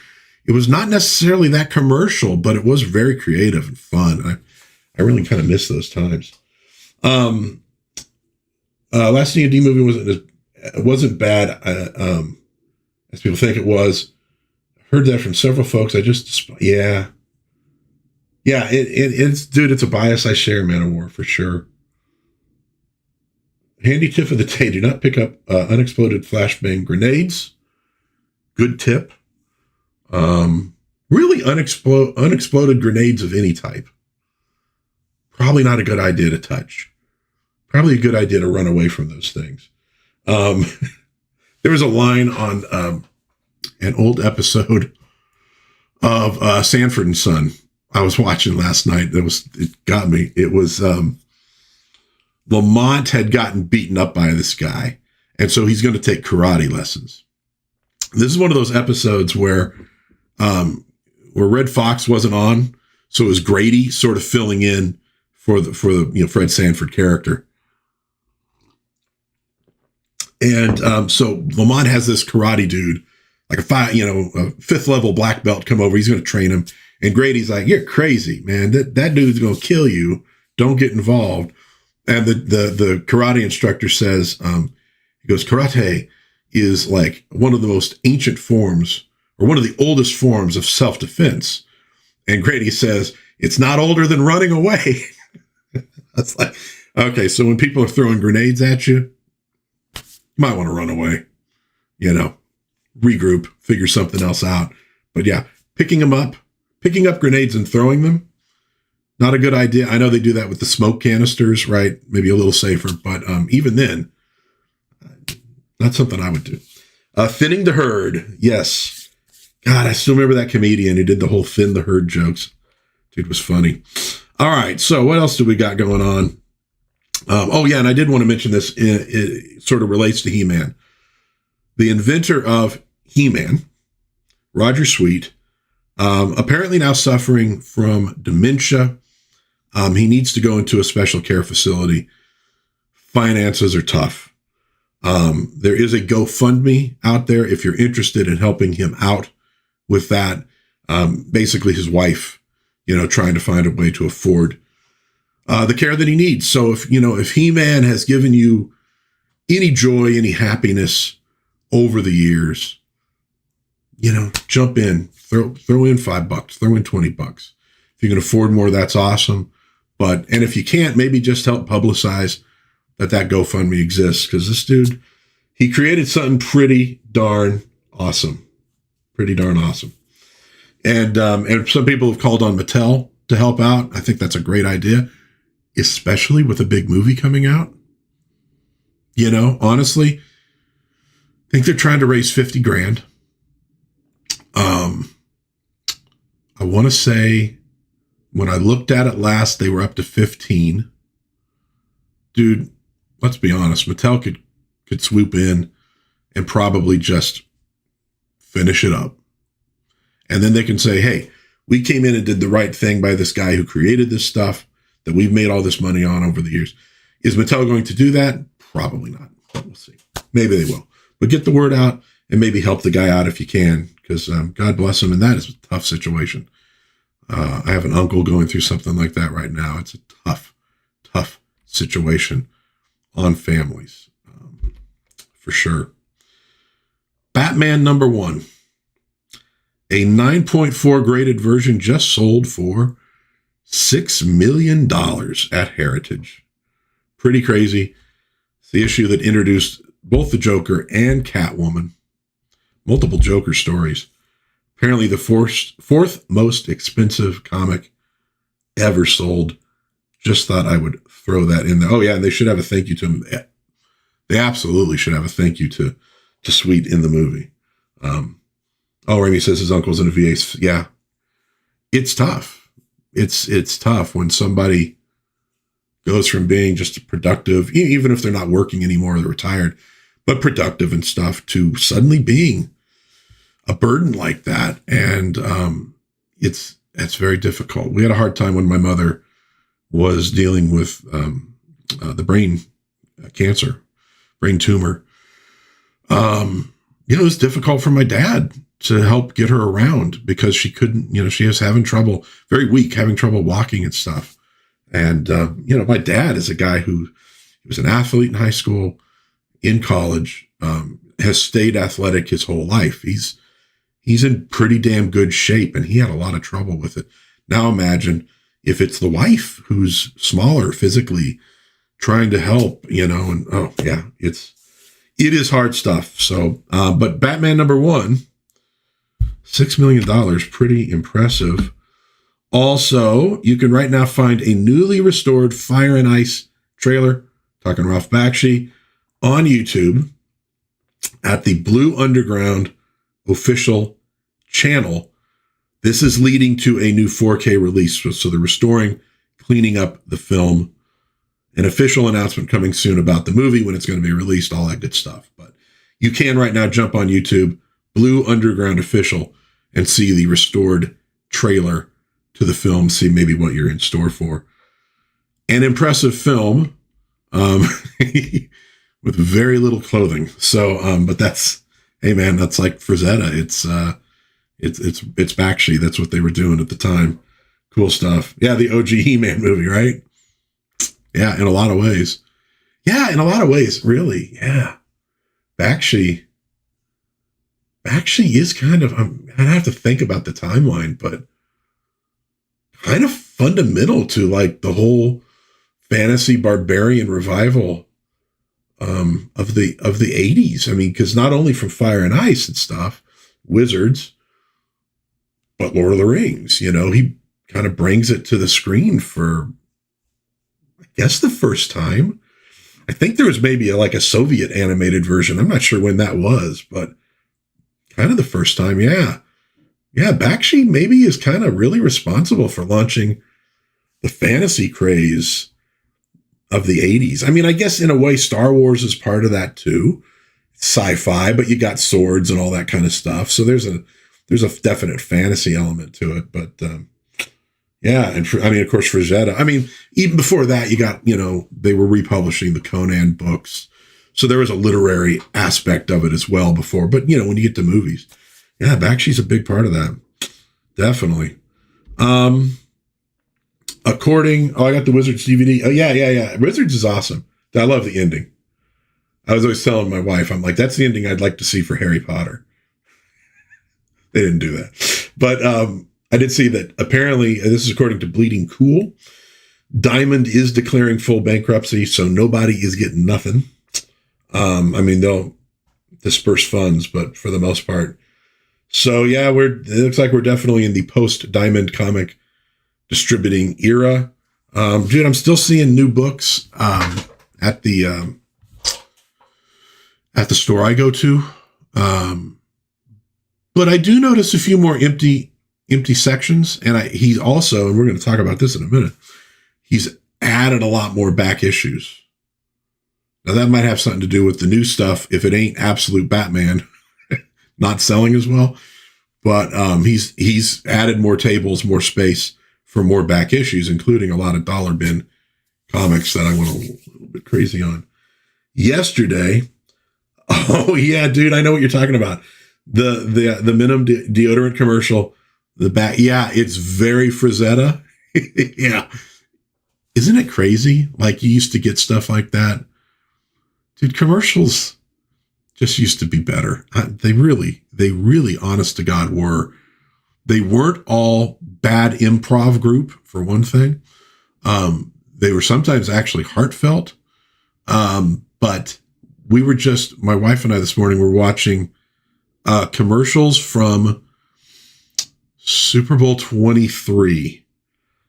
It was not necessarily that commercial, but it was very creative and fun. I really kind of miss those times. Last D&D movie wasn't bad as people think it was. Heard that from several folks. Yeah, it's a bias I share, Man of War, for sure. Handy tip of the day: do not pick up unexploded flashbang grenades. Good tip. Really unexploded grenades of any type. Probably not a good idea to touch. Probably a good idea to run away from those things. There was a line on an old episode of Sanford and Son I was watching last night. It got me. It was Lamont had gotten beaten up by this guy, and so he's going to take karate lessons. This is one of those episodes where Red Fox wasn't on, so it was Grady sort of filling in for the Fred Sanford character. And so Lamont has this karate dude, like a fifth level black belt, come over. He's going to train him. And Grady's like, "You're crazy, man. That dude's going to kill you. Don't get involved." And the karate instructor says, he goes, "Karate is like one of the most ancient forms, or one of the oldest forms of self-defense." And Grady says, "It's not older than running away." That's like, okay, so when people are throwing grenades at you, you might want to run away, regroup, figure something else out. But yeah, picking up grenades and throwing them, not a good idea. I know they do that with the smoke canisters, right? Maybe a little safer, but even then, not something I would do. Thinning the herd. Yes. God, I still remember that comedian who did the whole thin the herd jokes. Dude was funny. All right. So what else do we got going on? And I did want to mention this. It sort of relates to He-Man. The inventor of He-Man, Roger Sweet, apparently now suffering from dementia. He needs to go into a special care facility. Finances are tough. There is a GoFundMe out there if you're interested in helping him out with that. basically his wife, trying to find a way to afford the care that he needs. So if He-Man has given you any joy, any happiness over the years, jump in, throw in $5, throw in $20. If you can afford more, that's awesome. And if you can't, maybe just help publicize that GoFundMe exists, because this dude, he created something pretty darn awesome. Pretty darn awesome. And some people have called on Mattel to help out. I think that's a great idea, especially with a big movie coming out. Honestly, I think they're trying to raise 50 grand. I want to say when I looked at it last, they were up to 15. Dude, let's be honest. Mattel could swoop in and probably just finish it up. And then they can say, hey, we came in and did the right thing by this guy who created this stuff that we've made all this money on over the years. Is Mattel going to do that? Probably not, but we'll see. Maybe they will. But get the word out and maybe help the guy out if you can, because God bless him. And that is a tough situation. I have an uncle going through something like that right now. It's a tough situation on families, for sure. Batman #1. A 9.4 graded version just sold for $6 million at Heritage. Pretty crazy. It's the issue that introduced both the Joker and Catwoman. Multiple Joker stories. Apparently the fourth most expensive comic ever sold. Just thought I would throw that in there. Oh yeah, and they should have a thank you to him. They absolutely should have a thank you to Sweet in the movie. Raimi says his uncle's in a VA. Yeah, it's tough. It's tough when somebody goes from being just productive, even if they're not working anymore, they're retired, but productive and stuff, to suddenly being a burden like that. And it's very difficult. We had a hard time when my mother was dealing with the brain cancer, brain tumor. It was difficult for my dad to help get her around because she couldn't, she was having trouble, very weak, having trouble walking and stuff. And, my dad is a guy who was an athlete in high school, in college, has stayed athletic his whole life. He's in pretty damn good shape, and he had a lot of trouble with it. Now imagine if it's the wife who's smaller physically trying to help, and it is hard stuff. So, but Batman #1, $6 million, pretty impressive. Also, you can right now find a newly restored Fire and Ice trailer, talking Ralph Bakshi, on YouTube at the Blue Underground official channel. This is leading to a new 4K release. So they're restoring, cleaning up the film. An official announcement coming soon about the movie, when it's going to be released, all that good stuff. But you can right now jump on YouTube, Blue Underground Official, and see the restored trailer to the film, see maybe what you're in store for. An impressive film with very little clothing. So, but that's, hey man, that's like Frazetta. It's Bakshi. That's what they were doing at the time. Cool stuff. Yeah, the OG He-Man movie, right? Yeah, in a lot of ways. Yeah, in a lot of ways, really. Yeah. Bakshi is kind of, I'd have to think about the timeline, but kind of fundamental to like the whole fantasy barbarian revival of the 80s. I mean, because not only from Fire and Ice and stuff, Wizards, but Lord of the Rings, he kind of brings it to the screen for, I guess, the first time. I think there was maybe a Soviet animated version. I'm not sure when that was, but kind of the first time. Yeah. Yeah. Bakshi maybe is kind of really responsible for launching the fantasy craze of the 80s. I mean, I guess in a way, Star Wars is part of that too. Sci-fi, but you got swords and all that kind of stuff. So there's a definite fantasy element to it, but, yeah. And of course, Frazetta. I mean, even before that, you got, they were republishing the Conan books. So there was a literary aspect of it as well before. But, when you get to movies, yeah, Bakshi's a big part of that. Definitely. I got the Wizards DVD. Oh, yeah. Wizards is awesome. I love the ending. I was always telling my wife, I'm like, that's the ending I'd like to see for Harry Potter. They didn't do that. But I did see that apparently, this is according to Bleeding Cool, Diamond is declaring full bankruptcy, so nobody is getting nothing. They'll disperse funds, but for the most part. So yeah, it looks like we're definitely in the post-Diamond comic distributing era. Dude, I'm still seeing new books at the store I go to. But I do notice a few more empty sections, and he's also, and we're going to talk about this in a minute, he's added a lot more back issues. Now that might have something to do with the new stuff if it ain't Absolute Batman not selling as well. But he's added more tables, more space for more back issues, including a lot of dollar bin comics that I went a little bit crazy on. Yesterday, oh yeah, dude, I know what you're talking about. The minimum deodorant commercial, the back, yeah, it's very Frazetta. Yeah. Isn't it crazy? Like, you used to get stuff like that. Dude, commercials just used to be better. They really, honest to God, were. They weren't all bad improv group, for one thing. They were sometimes actually heartfelt. But we were my wife and I this morning were watching commercials from Super Bowl 23.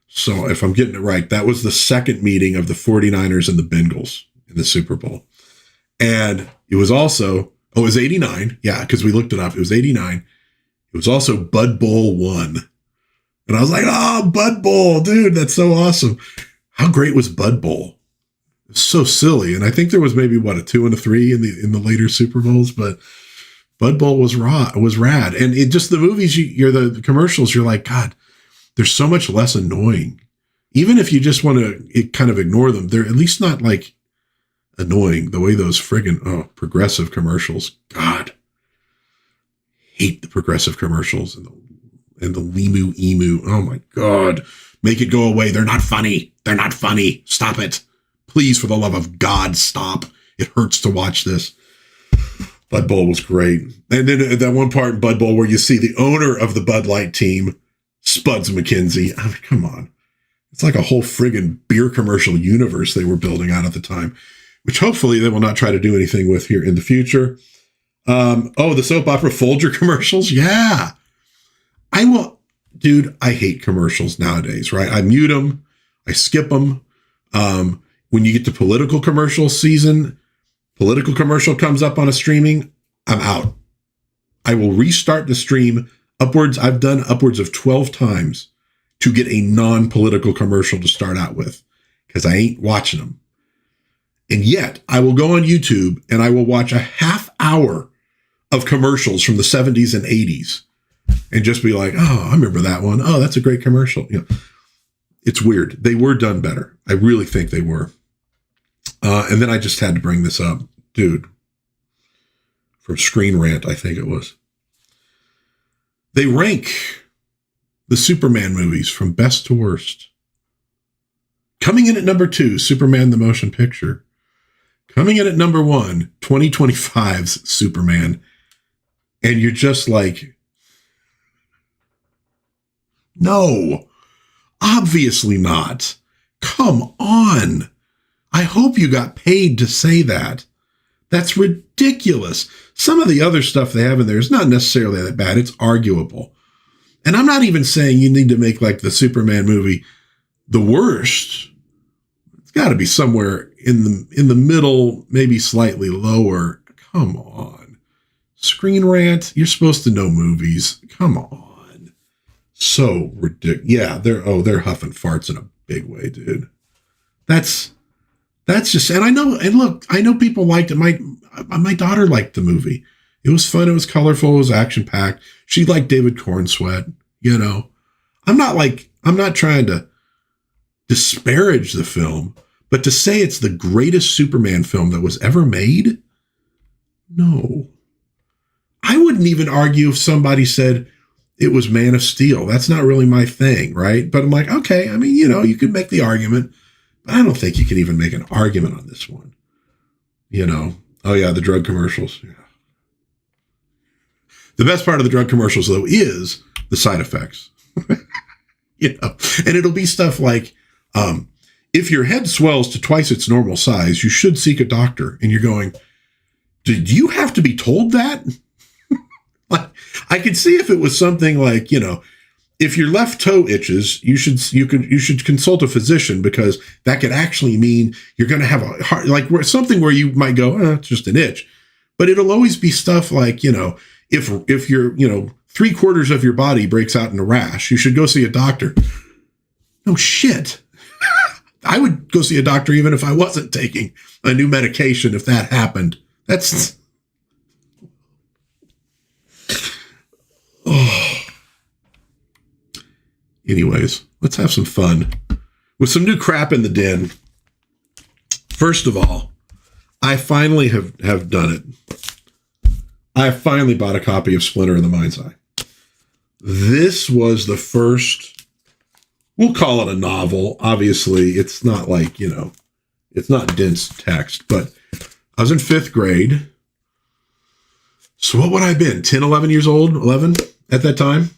So if I'm getting it right, that was the second meeting of the 49ers and the Bengals in the Super Bowl. And it was also, it was 89. Yeah, because we looked it up. It was 89. It was also Bud Bowl 1. And I was like, oh, Bud Bowl, dude, that's so awesome. How great was Bud Bowl? It was so silly. And I think there was maybe, a 2 and a 3 in the later Super Bowls, but Bud Bowl was rad. And it just, the movies, the commercials, you're like, God, they're so much less annoying. Even if you just want to kind of ignore them, they're at least not like annoying the way those friggin' progressive commercials. God, hate the progressive commercials and the Limu Emu. Oh my God, make it go away. They're not funny. They're not funny. Stop it. Please, for the love of God, stop. It hurts to watch this. Bud Bowl was great. And then that one part in Bud Bowl where you see the owner of the Bud Light team, Spuds McKenzie. I mean, come on. It's like a whole friggin' beer commercial universe they were building out at the time, which hopefully they will not try to do anything with here in the future. The soap opera Folger commercials. Yeah. I hate commercials nowadays, right? I mute them. I skip them. When you get to political commercial season, political commercial comes up on a streaming, I'm out. I will restart the stream I've done upwards of 12 times to get a non-political commercial to start out with, because I ain't watching them. And yet I will go on YouTube and I will watch a half hour of commercials from the 70s and 80s and just be like, oh, I remember that one. Oh, that's a great commercial. It's weird. They were done better. I really think they were. And then I just had to bring this up, dude, from Screen Rant, I think it was. They rank the Superman movies from best to worst. Coming in at number 2, Superman the Motion Picture. Coming in at number 1, 2025's Superman. And you're just like, no, obviously not. Come on. I hope you got paid to say that. That's ridiculous. Some of the other stuff they have in there is not necessarily that bad. It's arguable. And I'm not even saying you need to make like the Superman movie the worst. It's got to be somewhere in the middle, maybe slightly lower. Come on. Screen Rant, you're supposed to know movies. Come on. So ridiculous. Yeah, they're huffing farts in a big way, dude. That's just, and I know people liked it. My daughter liked the movie. It was fun. It was colorful. It was action packed. She liked David Cornsweet. I'm not trying to disparage the film, but to say it's the greatest Superman film that was ever made. No, I wouldn't even argue if somebody said it was Man of Steel. That's not really my thing, right? But I'm like, okay, I mean, you could make the argument, but I don't think you can even make an argument on this one. Oh yeah, the drug commercials. Yeah. The best part of the drug commercials, though, is the side effects. And it'll be stuff like, if your head swells to twice its normal size, you should seek a doctor. And you're going, did you have to be told that? Like, I could see if it was something like, if your left toe itches, you should consult a physician, because that could actually mean you're going to have a heart, like something where you might go, it's just an itch. But it'll always be stuff like, if you're, 3/4 of your body breaks out in a rash, you should go see a doctor. No shit. I would go see a doctor even if I wasn't taking a new medication if that happened. That's... Oh. Anyways, let's have some fun with some new crap in the den. First of all, I finally have done it. I finally bought a copy of Splinter in the Mind's Eye. This was the first, we'll call it a novel. Obviously, it's not like, it's not dense text, but I was in 5th grade. So what would I have been? 10, 11 years old? 11 at that time?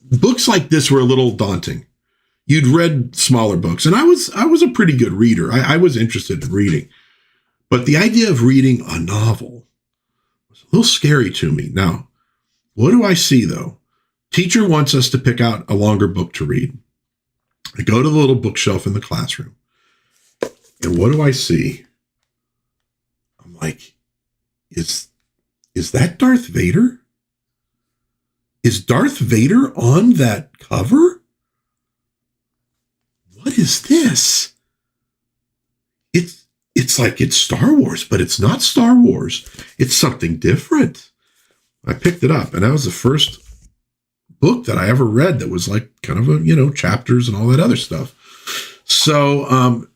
Books like this were a little daunting. You'd read smaller books, and I was a pretty good reader. I was interested in reading, but the idea of reading a novel was a little scary to me. Now, what do I see though? Teacher wants us to pick out a longer book to read. I go to the little bookshelf in the classroom, and what do I see? I'm like, is that Darth Vader? Is Darth Vader on that cover? What is this? It's like it's Star Wars, but it's not Star Wars. It's something different. I picked it up, and that was the first book that I ever read that was like kind of a, chapters and all that other stuff. So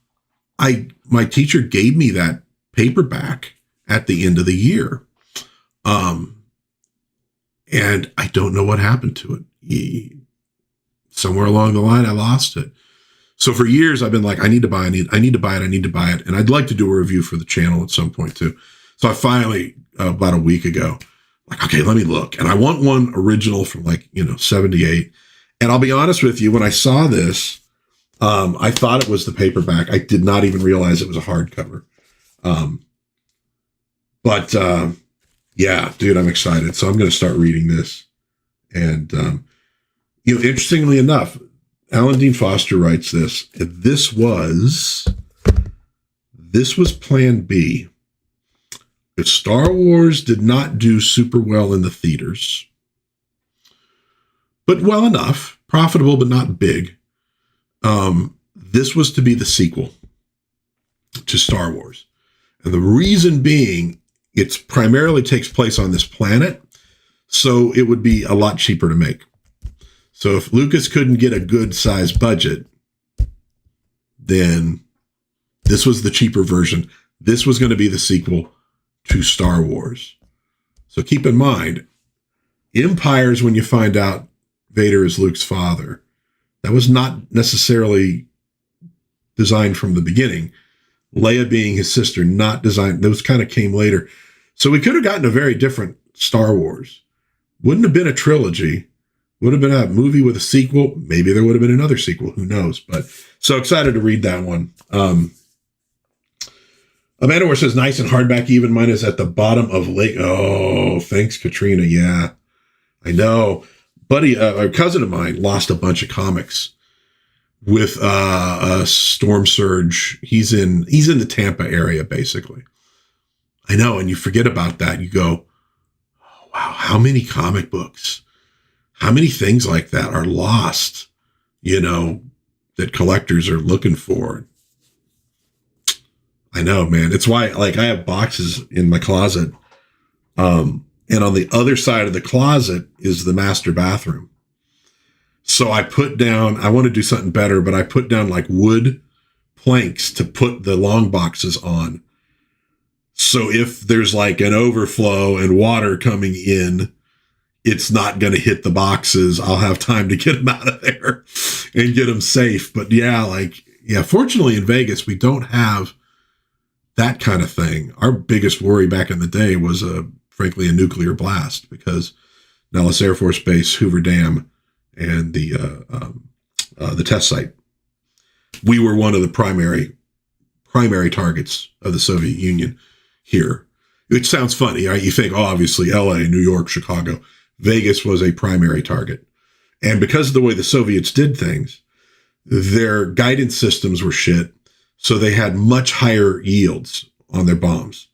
my teacher gave me that paperback at the end of the year. And I don't know what happened to it. Somewhere along the line, I lost it. So for years, I've been like, I need to buy it. And I'd like to do a review for the channel at some point too. So I finally, about a week ago, like, okay, let me look. And I want one original from 78. And I'll be honest with you, when I saw this, I thought it was the paperback. I did not even realize it was a hardcover. Yeah, dude, I'm excited. So I'm going to start reading this. And, interestingly enough, Alan Dean Foster writes this. This was plan B. If Star Wars did not do super well in the theaters, but well enough, profitable but not big, this was to be the sequel to Star Wars. And the reason being, it primarily takes place on this planet, so it would be a lot cheaper to make. So if Lucas couldn't get a good size budget, then this was the cheaper version. This was going to be the sequel to Star Wars. So keep in mind, Empire's when you find out Vader is Luke's father. That was not necessarily designed from the beginning. Leia being his sister, not designed. Those kind of came later. So we could have gotten a very different Star Wars. Wouldn't have been a trilogy. Would have been a movie with a sequel. Maybe there would have been another sequel. Who knows? But so excited to read that one. Amanda Ware says, nice and hardback even. Mine is at the bottom of lake. Oh, thanks, Katrina. Yeah, I know. Buddy, a cousin of mine lost a bunch of comics with a storm surge. He's in the Tampa area, basically. I know. And you forget about that. You go, oh, wow, how many comic books? How many things like that are lost, that collectors are looking for? I know, man. It's why, I have boxes in my closet. And on the other side of the closet is the master bathroom. So I want to do something better, but I put down wood planks to put the long boxes on. So if there's like an overflow and water coming in, it's not going to hit the boxes. I'll have time to get them out of there and get them safe. But fortunately in Vegas, we don't have that kind of thing. Our biggest worry back in the day was frankly a nuclear blast, because Nellis Air Force Base, Hoover Dam, and the test site, we were one of the primary targets of the Soviet Union here. Which sounds funny, right? You think, oh, obviously LA, New York, Chicago. Vegas was a primary target. And because of the way the Soviets did things, their guidance systems were shit. So they had much higher yields on their bombs,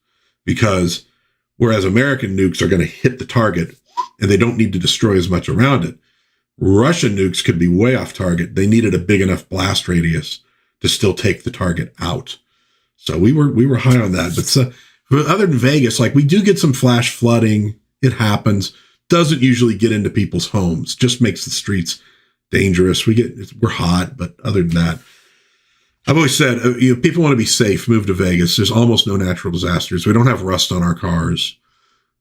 because whereas American nukes are going to hit the target and they don't need to destroy as much around it, Russian nukes could be way off target. They needed a big enough blast radius to still take the target out. So we were high on that. But other than Vegas, like, we do get some flash flooding. It happens. Doesn't usually get into people's homes. Just makes the streets dangerous. We're hot, but other than that, I've always said, people want to be safe, move to Vegas. There's almost no natural disasters. We don't have rust on our cars.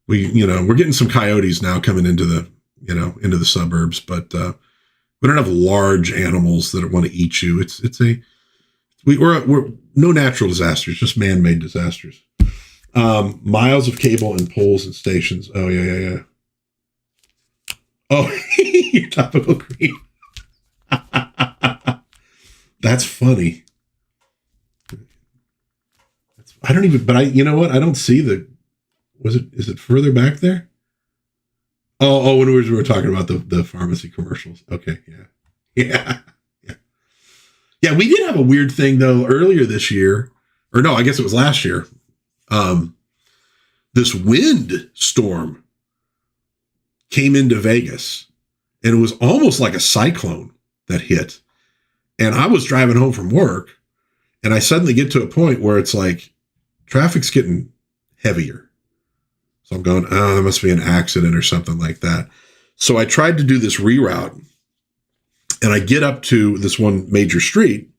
We're getting some coyotes now coming into the suburbs, but we don't have large animals that want to eat you. We're no natural disasters, just man-made disasters. Miles of cable and poles and stations. Oh yeah. Oh, your topical cream. That's funny. You know what? I don't see is it further back there? Oh, when we were talking about the pharmacy commercials. Okay. Yeah. Yeah, we did have a weird thing though earlier this year, or no, I guess it was last year. This wind storm came into Vegas, and it was almost like a cyclone that hit. And I was driving home from work, and I suddenly get to a point where it's like traffic's getting heavier. So I'm going, oh, there must be an accident or something like that. So I tried to do this reroute, and I get up to this one major street,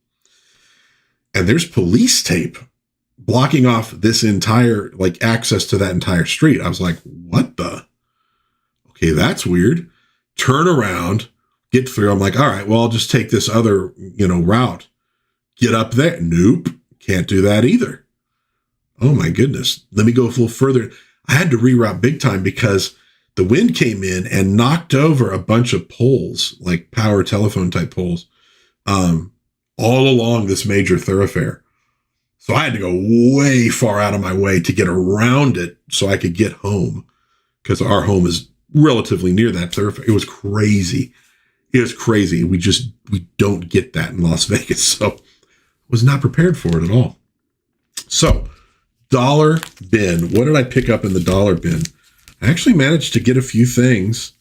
and there's police tape blocking off this entire, like, access to that entire street. I was like, what the? Okay, that's weird. Turn around, get through. I'm like, all right, well, I'll just take this other, route. Get up there. Nope. Can't do that either. Oh my goodness. Let me go a little further. I had to reroute big time because the wind came in and knocked over a bunch of poles, like power telephone type poles, all along this major thoroughfare. So I had to go way far out of my way to get around it so I could get home, because our home is relatively near that thoroughfare. It was crazy. We don't get that in Las Vegas. So was not prepared for it at all. So dollar bin. What did I pick up in the dollar bin? I actually managed to get a few things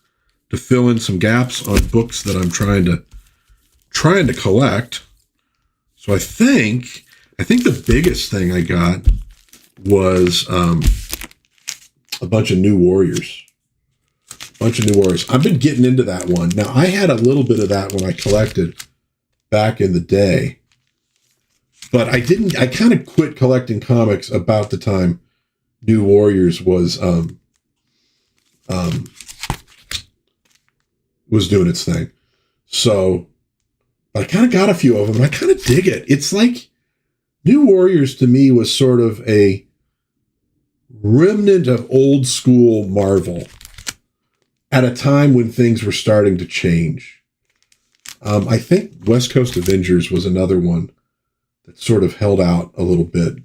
to fill in some gaps on books that I'm trying to collect. So I think the biggest thing I got was a bunch of New Warriors. I've been getting into that one. Now, I had a little bit of that when I collected back in the day, but I kind of quit collecting comics about the time New Warriors was doing its thing. So I kind of got a few of them, and I kind of dig it. It's like New Warriors to me was sort of a remnant of old school Marvel at a time when things were starting to change. I think West Coast Avengers was another one that sort of held out a little bit.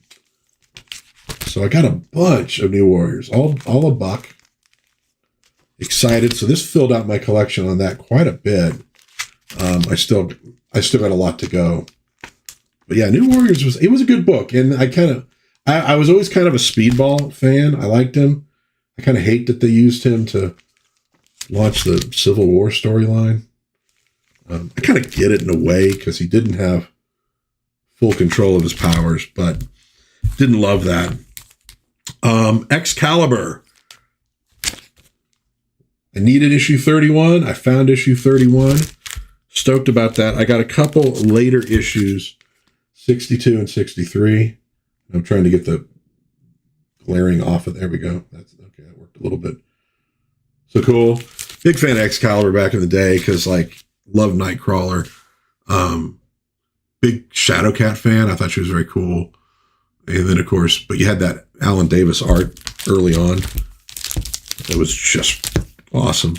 So I got a bunch of New Warriors, all $1. Excited. So this filled out my collection on that quite a bit. I still got a lot to go. But yeah, New Warriors was a good book. And I was always kind of a Speedball fan. I liked him. I kind of hate that they used him to launch the Civil War storyline. I kind of get it in a way, because he didn't have full control of his powers, but didn't love that. Excalibur. I needed issue 31. I found issue 31. Stoked about that. I got a couple later issues, 62 and 63. I'm trying to get the glaring off of. There we go. That's okay. That worked a little bit. So cool. Big fan of Excalibur back in the day because, like, love Nightcrawler. Big Shadowcat fan. I thought she was very cool. And then, of course, but you had that Alan Davis art early on. It was just awesome.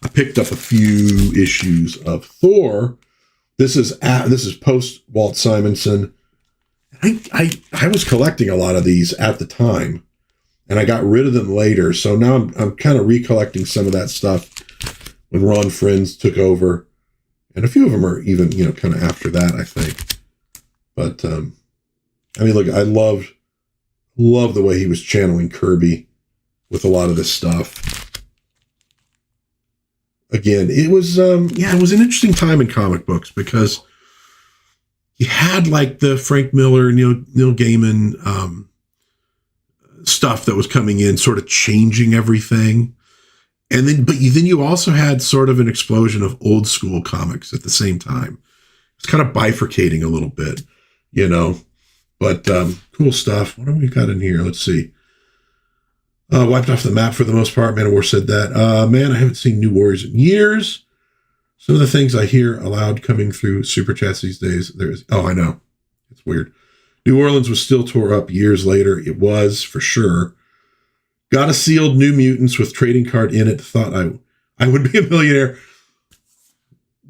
I picked up a few issues of Thor. This is post Walt Simonson. I was collecting a lot of these at the time, and I got rid of them later. So now I'm kind of recollecting some of that stuff when Ron Frenz took over, and a few of them are even kind of after that, I think. But I mean, look, I love the way he was channeling Kirby with a lot of this stuff. Again, it was it was an interesting time in comic books because you had like the Frank Miller, Neil Gaiman stuff that was coming in, sort of changing everything, and then you also had sort of an explosion of old school comics at the same time. It's kind of bifurcating a little bit, but cool stuff. What do we got in here? Let's see. Wiped off the map for the most part. Man of War said that. Man, I haven't seen New Warriors in years. Some of the things I hear aloud coming through super chats these days. I know. It's weird. New Orleans was still tore up years later. It was, for sure. Got a sealed New Mutants with trading card in it. Thought I would be a millionaire.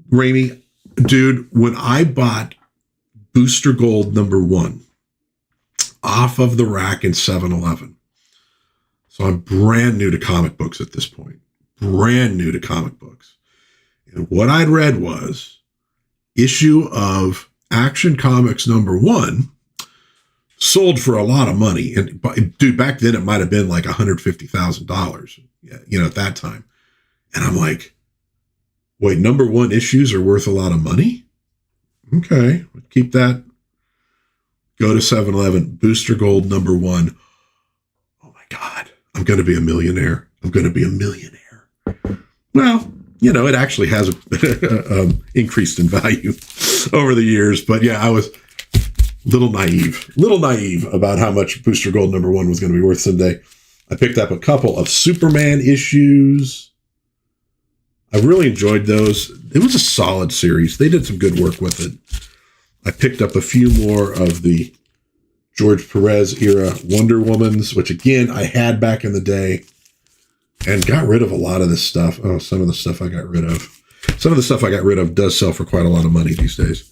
Raimi, dude, when I bought Booster Gold #1 off of the rack in 7-Eleven, so I'm brand new to comic books at this point. Brand new to comic books. And what I'd read was issue of Action Comics #1 sold for a lot of money. And dude, back then it might have been like $150,000, at that time. And I'm like, wait, #1 issues are worth a lot of money? Okay, keep that. Go to 7-Eleven, Booster Gold #1. Oh my God. I'm going to be a millionaire. I'm going to be a millionaire. Well, it actually has increased in value over the years. But yeah, I was a little naive about how much Booster Gold #1 was going to be worth someday. I picked up a couple of Superman issues. I really enjoyed those. It was a solid series. They did some good work with it. I picked up a few more of the George Perez era Wonder Womans, which again, I had back in the day and got rid of a lot of this stuff. Oh, some of the stuff I got rid of. Some of the stuff I got rid of does sell for quite a lot of money these days.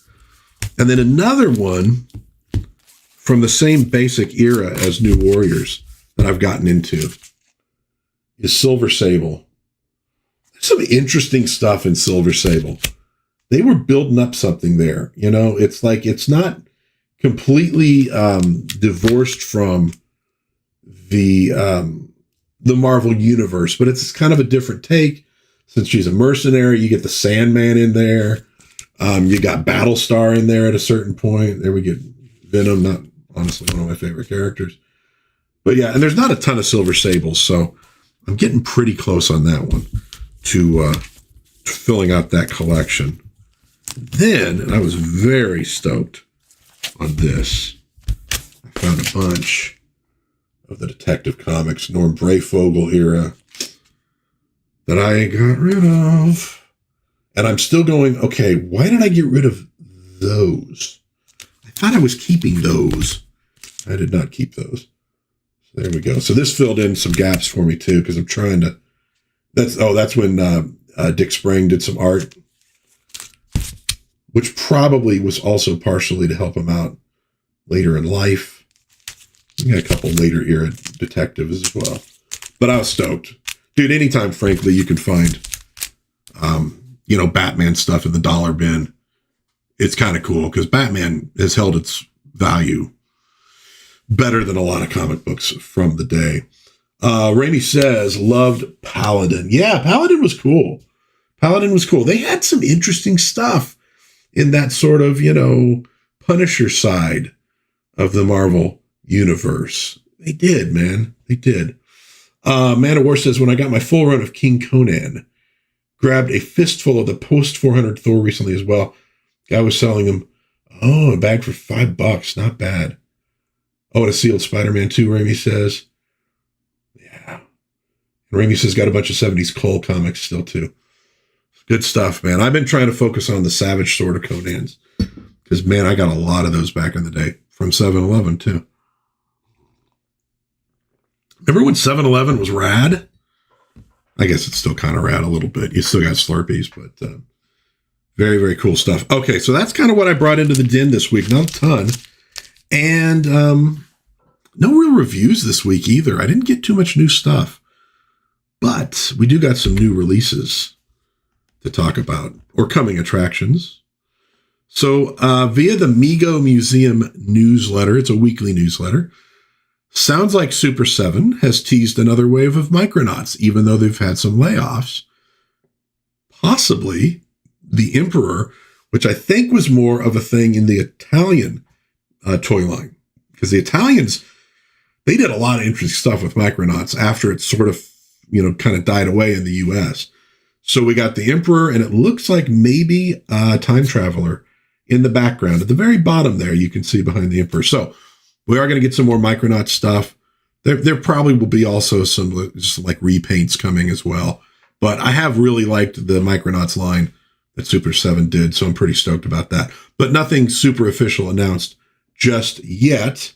And then another one from the same basic era as New Warriors that I've gotten into is Silver Sable. There's some interesting stuff in Silver Sable. They were building up something there. It's like, it's not completely divorced from the Marvel universe, but it's kind of a different take. Since she's a mercenary, you get the Sandman in there. You got Battlestar in there at a certain point. There we get Venom, not honestly one of my favorite characters. But yeah, and there's not a ton of Silver Sables, so I'm getting pretty close on that one to filling out that collection. Then, and I was very stoked on this, I found a bunch of the Detective Comics Norm Brayfogle era that I got rid of. And I'm still going, okay, why did I get rid of those? I thought I was keeping those. I did not keep those. So there we go. So this filled in some gaps for me too, because I'm trying to, that's when Dick Sprang did some art, which probably was also partially to help him out later in life. We got a couple later era detectives as well. But I was stoked. Dude, anytime, frankly, you can find, Batman stuff in the dollar bin, it's kind of cool because Batman has held its value better than a lot of comic books from the day. Raimi says, loved Paladin. Yeah, Paladin was cool. They had some interesting stuff in that sort of, Punisher side of the Marvel universe. They did, man. They did. Man of War says, when I got my full run of King Conan, grabbed a fistful of the post 400 Thor recently as well. Guy was selling them. Oh, a bag for $5. Not bad. Oh, and a sealed Spider-Man 2, Raimi says. Raimi says got a bunch of 70s Cole comics still too. Good stuff, man. I've been trying to focus on the Savage Sword of Conan's because, man, I got a lot of those back in the day from 7-Eleven too. Remember when 7-Eleven was rad? I guess it's still kind of rad a little bit. You still got Slurpees, but very, very cool stuff. Okay, so that's kind of what I brought into the den this week. Not a ton. And no real reviews this week either. I didn't get too much new stuff. But we do got some new releases to talk about, or coming attractions. So via the Mego Museum newsletter, it's a weekly newsletter, sounds like Super 7 has teased another wave of Micronauts, even though they've had some layoffs. Possibly the Emperor, which I think was more of a thing in the Italian toy line. Because the Italians, they did a lot of interesting stuff with Micronauts after it sort of, kind of died away in the U.S. So we got the Emperor, and it looks like maybe a time traveler in the background. At the very bottom there, you can see behind the Emperor. So we are going to get some more Micronauts stuff. There probably will be also some just like repaints coming as well. But I have really liked the Micronauts line that Super 7 did, so I'm pretty stoked about that. But nothing super official announced just yet.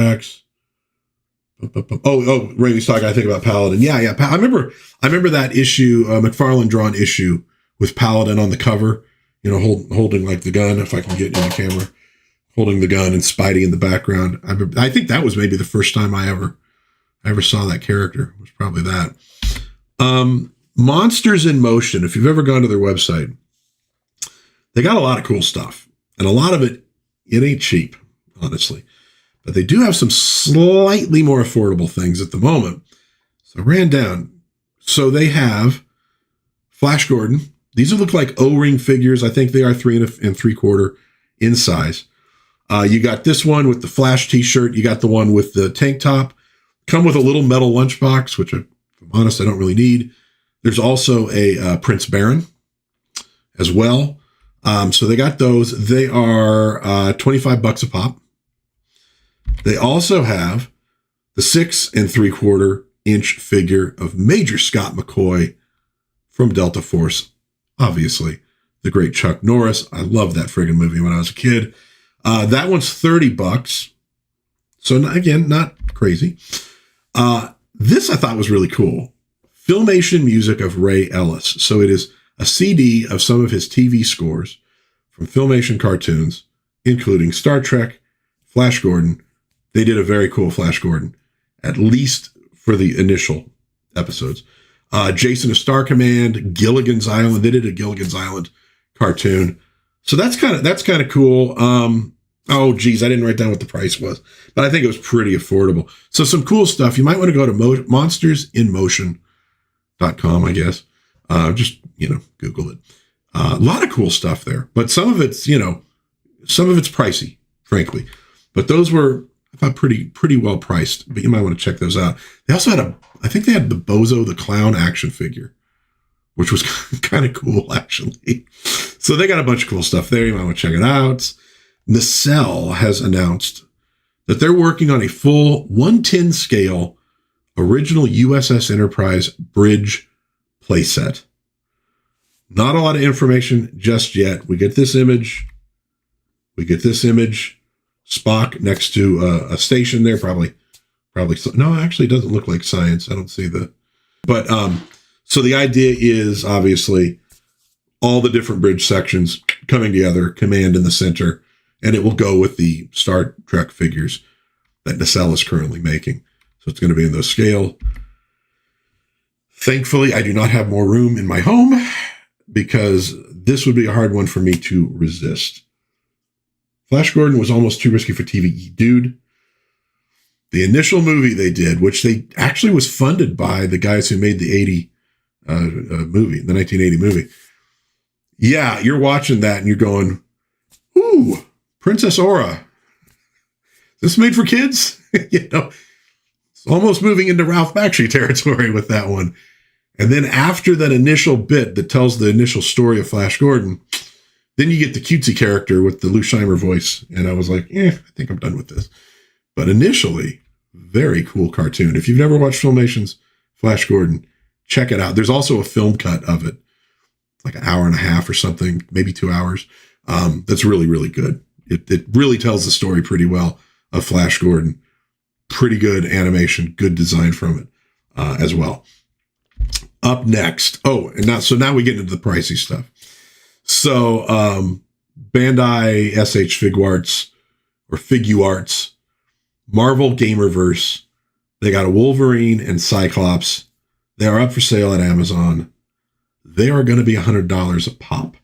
Raimi's talking, I think, about Paladin. Yeah. I remember that issue, McFarlane drawn issue with Paladin on the cover, holding like the gun, if I can get in the camera, holding the gun and Spidey in the background. I think that was maybe the first time I ever saw that character. It was probably that. Monsters in Motion. If you've ever gone to their website, they got a lot of cool stuff, and a lot of it ain't cheap, honestly. But they do have some slightly more affordable things at the moment. So I ran down. So they have Flash Gordon. These look like O-ring figures. I think they are 3 3/4 in size. You got this one with the Flash t-shirt. You got the one with the tank top. Come with a little metal lunchbox, which, if I'm honest, I don't really need. There's also a Prince Baron as well. So they got those. They are $25 a pop. They also have the 6 3/4 inch figure of Major Scott McCoy from Delta Force. Obviously, the great Chuck Norris. I loved that friggin' movie when I was a kid. That one's $30. So again, not crazy. This I thought was really cool. Filmation music of Ray Ellis. So it is a CD of some of his TV scores from Filmation cartoons, including Star Trek, Flash Gordon. They did a very cool Flash Gordon, at least for the initial episodes. Jason of Star Command, Gilligan's Island. They did a Gilligan's Island cartoon. So that's kind of cool. I didn't write down what the price was, but I think it was pretty affordable. So some cool stuff. You might want to go to monstersinmotion.com, I guess. Just, Google it. A lot of cool stuff there, but some of it's pricey, frankly. But those were, I thought, pretty well priced, but you might want to check those out. They also had I think they had the Bozo the Clown action figure, which was kind of cool, actually. So they got a bunch of cool stuff there. You might want to check it out. Nacelle has announced that they're working on a full 1/10 scale original USS Enterprise bridge playset. Not a lot of information just yet. We get this image. Spock next to a station there, probably. No, actually, it doesn't look like science. I don't see the. But so the idea is obviously all the different bridge sections coming together, command in the center, and it will go with the Star Trek figures that Nacelle is currently making. So it's going to be in those scale. Thankfully, I do not have more room in my home because this would be a hard one for me to resist. Flash Gordon was almost too risky for TV. Dude, the initial movie they did, which they actually was funded by the guys who made the 1980 movie. Yeah, you're watching that and you're going, ooh, Princess Aura. Is this made for kids? It's almost moving into Ralph Bakshi territory with that one. And then after that initial bit that tells the initial story of Flash Gordon, then you get the cutesy character with the Lou Scheimer voice. And I was like, I think I'm done with this. But initially, very cool cartoon. If you've never watched Filmation's Flash Gordon, check it out. There's also a film cut of it, like an hour and a half or something, maybe 2 hours. That's really, really good. It really tells the story pretty well of Flash Gordon. Pretty good animation, good design from it as well. Up next. Oh, and now we get into the pricey stuff. So Bandai SH Figuarts or Figuarts, Marvel Gamerverse. They got a Wolverine and Cyclops. They are up for sale at Amazon. They are going to be $100 a pop.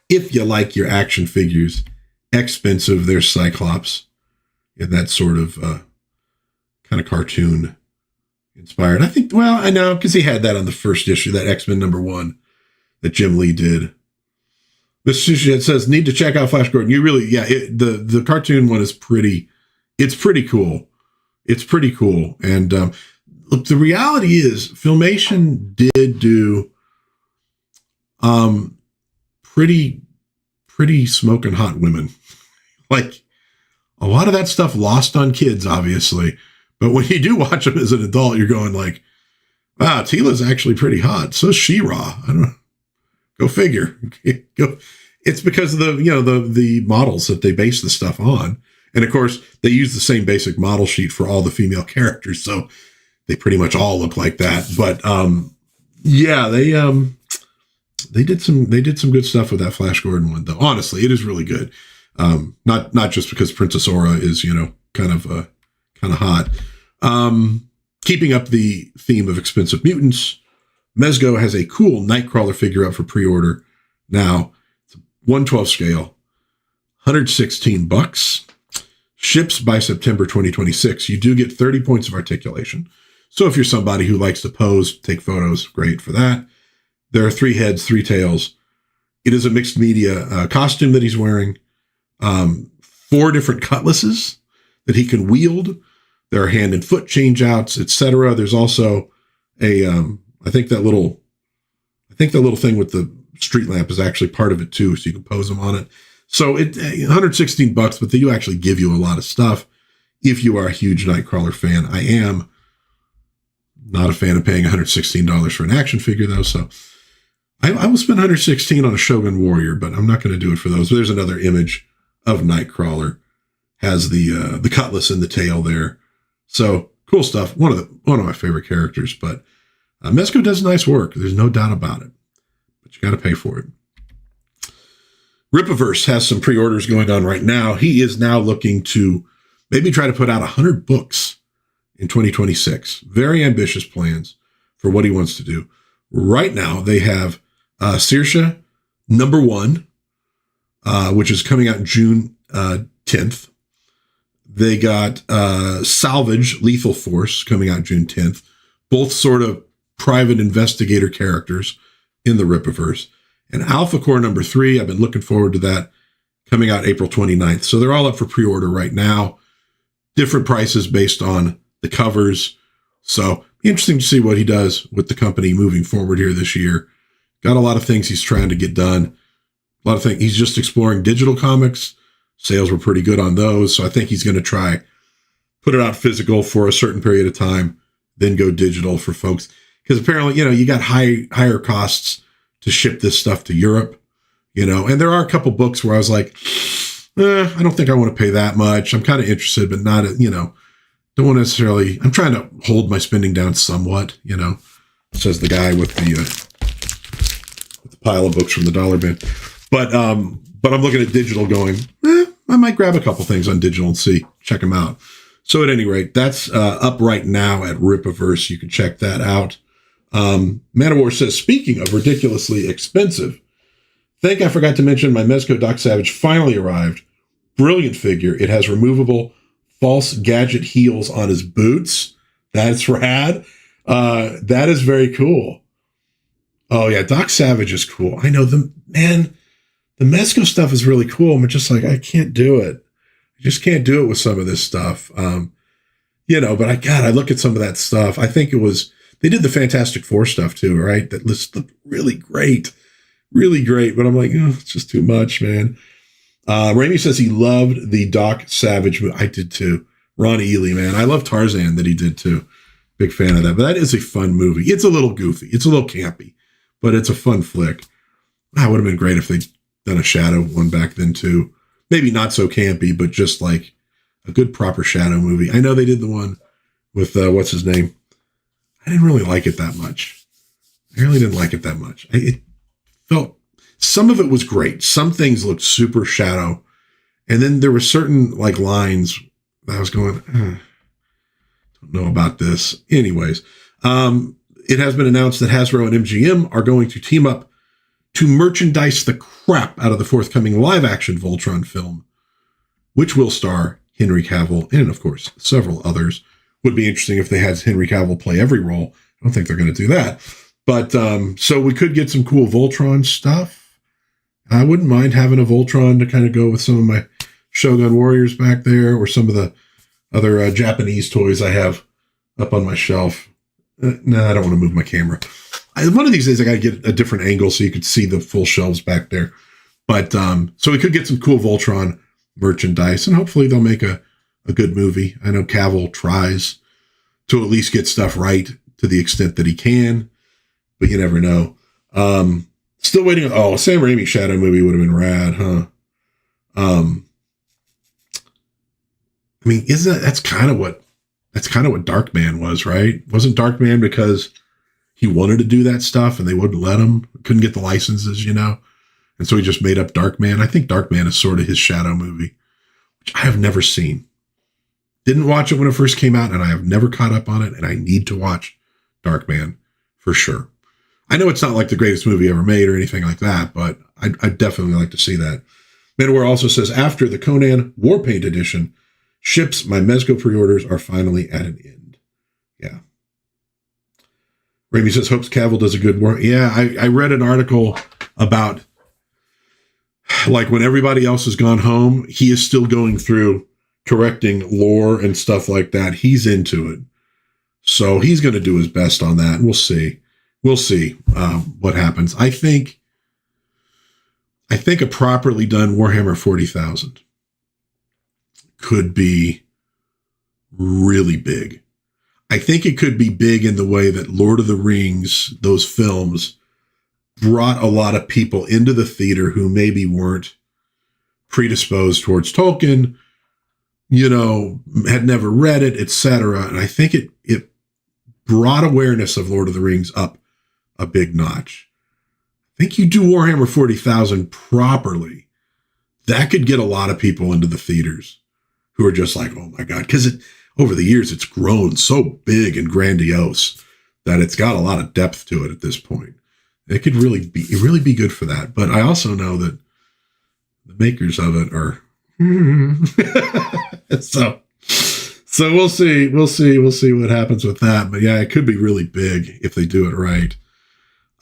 If you like your action figures, expensive, there's Cyclops in that sort of kind of cartoon inspired. I think, well, I know, because he had that on the first issue, that X-Men #1 that Jim Lee did. It says, need to check out Flash Gordon. You really, yeah, the cartoon one is it's pretty cool. It's pretty cool. And look, the reality is Filmation did do pretty smoking hot women. Like, a lot of that stuff lost on kids, obviously. But when you do watch them as an adult, you're going like, wow, Teela's actually pretty hot. So is She-Ra. I don't know. Go figure. It's because of the models that they base the stuff on. And of course, they use the same basic model sheet for all the female characters. So they pretty much all look like that. But yeah, they did some good stuff with that Flash Gordon one, though. Honestly, it is really good. Not just because Princess Aura is, kind of hot. Keeping up the theme of expensive mutants, Mezco has a cool Nightcrawler figure up for pre-order now. It's a 1/12 scale, $116. Ships by September 2026. You do get 30 points of articulation. So if you're somebody who likes to pose, take photos, great for that. There are 3 heads, 3 tails. It is a mixed media costume that he's wearing. 4 different cutlasses that he can wield. There are hand and foot change outs, etc. There's also a, I think that little thing with the street lamp is actually part of it too, so you can pose them on it. So it $116, but they do actually give you a lot of stuff if you are a huge Nightcrawler fan. I am not a fan of paying $116 for an action figure, though, so I will spend $116 on a Shogun Warrior, but I'm not going to do it for those. But there's another image of Nightcrawler, has the cutlass and the tail there. So cool stuff. One of my favorite characters, but Mezco does nice work. There's no doubt about it, but you got to pay for it. Rippaverse has some pre-orders going on right now. He is now looking to maybe try to put out 100 books in 2026. Very ambitious plans for what he wants to do. Right now, they have Saoirse #1, which is coming out June 10th. They got Salvage Lethal Force coming out June 10th. Both sort of private investigator characters in the Rippaverse. And Alpha Core #3, I've been looking forward to that, coming out April 29th. So they're all up for pre-order right now. Different prices based on the covers. So interesting to see what he does with the company moving forward here this year. Got a lot of things he's trying to get done. A lot of things. He's just exploring digital comics. Sales were pretty good on those. So I think he's going to try put it out physical for a certain period of time, then go digital for folks. Because apparently, you got higher costs to ship this stuff to Europe, and there are a couple books where I was like, I don't think I want to pay that much. I'm kind of interested, but not, don't want to necessarily, I'm trying to hold my spending down somewhat, says the guy with the pile of books from the dollar bin. But I'm looking at digital going, I might grab a couple things on digital and check them out. So at any rate, that's up right now at Rippaverse. You can check that out. Manowar says, speaking of ridiculously expensive, I forgot to mention my Mezco Doc Savage finally arrived. Brilliant figure. It has removable false gadget heels on his boots. That's rad. That is very cool. Oh yeah, Doc Savage is cool. I know the Mezco stuff is really cool. I'm just like, I can't do it. I just can't do it with some of this stuff. But I look at some of that stuff. I think they did the Fantastic Four stuff too, right? That looked really great. Really great. But I'm like, it's just too much, man. Raimi says he loved the Doc Savage movie. I did too. Ron Ely, man. I love Tarzan that he did too. Big fan of that. But that is a fun movie. It's a little goofy. It's a little campy, but it's a fun flick. That would have been great if they'd done a Shadow one back then too. Maybe not so campy, but just like a good proper Shadow movie. I know they did the one with, what's his name? I didn't really like it that much. I really didn't like it that much. It felt, some of it was great. Some things looked super Shadow. And then there were certain like lines that I was going, don't know about this. Anyways, it has been announced that Hasbro and MGM are going to team up to merchandise the crap out of the forthcoming live-action Voltron film, which will star Henry Cavill and, of course, several others. Would be interesting if they had Henry Cavill play every role. I don't think they're going to do that. But so we could get some cool Voltron stuff. I wouldn't mind having a Voltron to kind of go with some of my Shogun Warriors back there, or some of the other Japanese toys I have up on my shelf. No, I don't want to move my camera. One of these days I got to get a different angle so you could see the full shelves back there. But so we could get some cool Voltron merchandise, and hopefully they'll make a good movie. I know Cavill tries to at least get stuff right to the extent that he can, but you never know. Still waiting. Oh, a Sam Raimi Shadow movie would have been rad, huh? I mean, that's kind of what Darkman was, right? Wasn't Darkman because he wanted to do that stuff and they wouldn't let him, couldn't get the licenses, and so he just made up Darkman. I think Darkman is sort of his Shadow movie, which I have never seen. Didn't watch it when it first came out, and I have never caught up on it, and I need to watch Darkman for sure. I know it's not like the greatest movie ever made or anything like that, but I'd definitely like to see that. Manowar also says, after the Conan Warpaint edition ships, my Mezco pre-orders are finally at an end. Yeah. Raimi says, hopes Cavill does a good work. Yeah, I read an article about, like, when everybody else has gone home, he is still going through correcting lore and stuff like that. He's into it. So he's going to do his best on that. We'll see. We'll see what happens. I think a properly done Warhammer 40,000 could be really big. I think it could be big in the way that Lord of the Rings, those films, brought a lot of people into the theater who maybe weren't predisposed towards Tolkien, had never read it, etc. And I think it brought awareness of Lord of the Rings up a big notch. I think you do Warhammer 40,000 properly, that could get a lot of people into the theaters who are just like, oh my God, because over the years it's grown so big and grandiose that it's got a lot of depth to it at this point. It could really be good for that. But I also know that the makers of it are so we'll see what happens with that. But yeah, it could be really big if they do it right.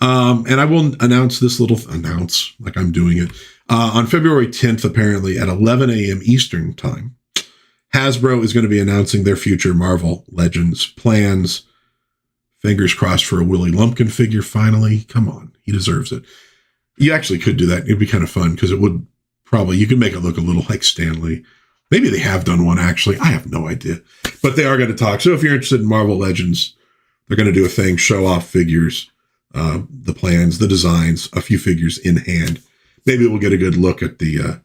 And I will announce like I'm doing it, on February 10th, apparently at 11 a.m. Eastern time, Hasbro is going to be announcing their future Marvel Legends plans. Fingers crossed for a Willie Lumpkin figure finally. Come on, he deserves it. You actually could do that. It'd be kind of fun because it would you could make it look a little like Stan Lee. Maybe they have done one, actually. I have no idea. But they are going to talk. So if you're interested in Marvel Legends, they're going to do a thing, show off figures, the plans, the designs, a few figures in hand. Maybe we'll get a good look at the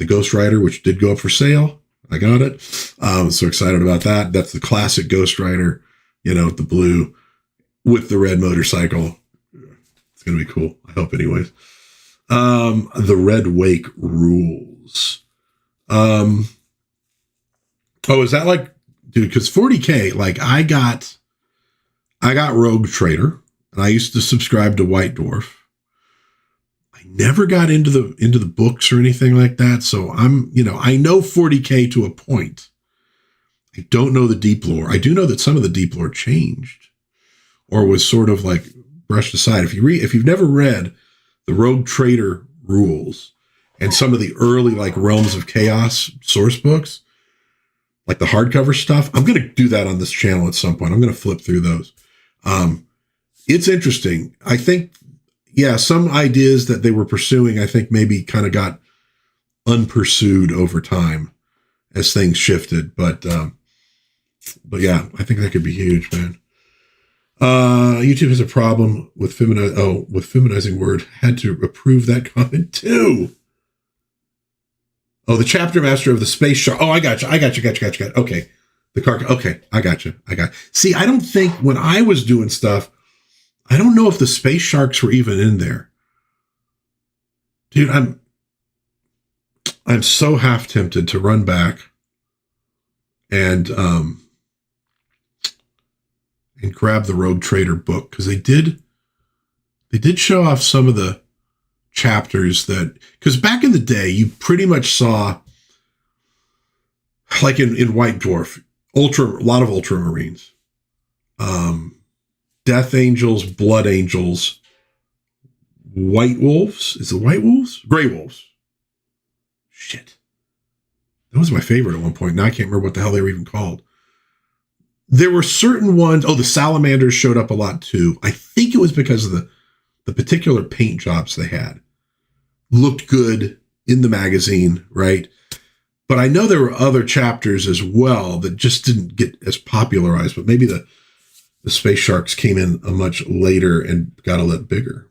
Ghost Rider, which did go up for sale. I got it. So excited about that. That's the classic Ghost Rider, the blue with the red motorcycle. It's going to be cool. I hope anyways. The Red Wake rules. Oh, is that like, dude, because 40K, like I got Rogue Trader, and I used to subscribe to White Dwarf. I never got into the books or anything like that. So I know 40K to a point. I don't know the deep lore. I do know that some of the deep lore changed or was sort of like brushed aside. If you've never read the Rogue Trader rules and some of the early like Realms of Chaos source books, like the hardcover stuff, I'm going to do that on this channel at some point. I'm going to flip through those. It's interesting. I think, some ideas that they were pursuing, I think maybe kind of got unpursued over time as things shifted. But But yeah, I think that could be huge, man. YouTube has a problem with feminizing word. Had to approve that comment too. Oh, the chapter master of the space shark. Oh, I got you. Okay. The car. Okay. I got you. See, I don't think when I was doing stuff, I don't know if the space sharks were even in there. Dude, I'm so half tempted to run back and grab the Rogue Trader book, because they did show off some of the chapters because back in the day, you pretty much saw, like in White Dwarf, a lot of Ultramarines, Death Angels, Blood Angels, White Wolves. Is it White Wolves? Gray Wolves. Shit. That was my favorite at one point. Now I can't remember what the hell they were even called. There were certain ones. Oh, the Salamanders showed up a lot too. I think it was because of the particular paint jobs they had. Looked good in the magazine, right? But I know there were other chapters as well that just didn't get as popularized, but maybe the Space Sharks came in a much later and got a lot bigger.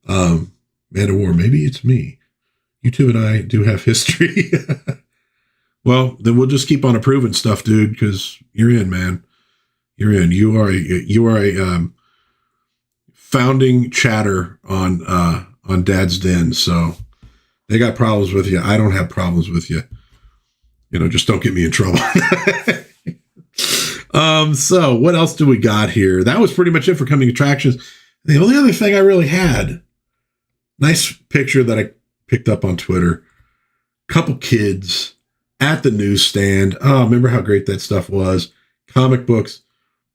Man of War, maybe it's me. You two and I do have history. Well, then we'll just keep on approving stuff, dude, because you're in, man. You're in. You are a founding chatter on Dad's Den, so they got problems with you. I don't have problems with you. Just don't get me in trouble. So what else do we got here? That was pretty much it for coming attractions. The only other thing I really had, nice picture that I picked up on Twitter. Couple kids at the newsstand. Oh, remember how great that stuff was? Comic books,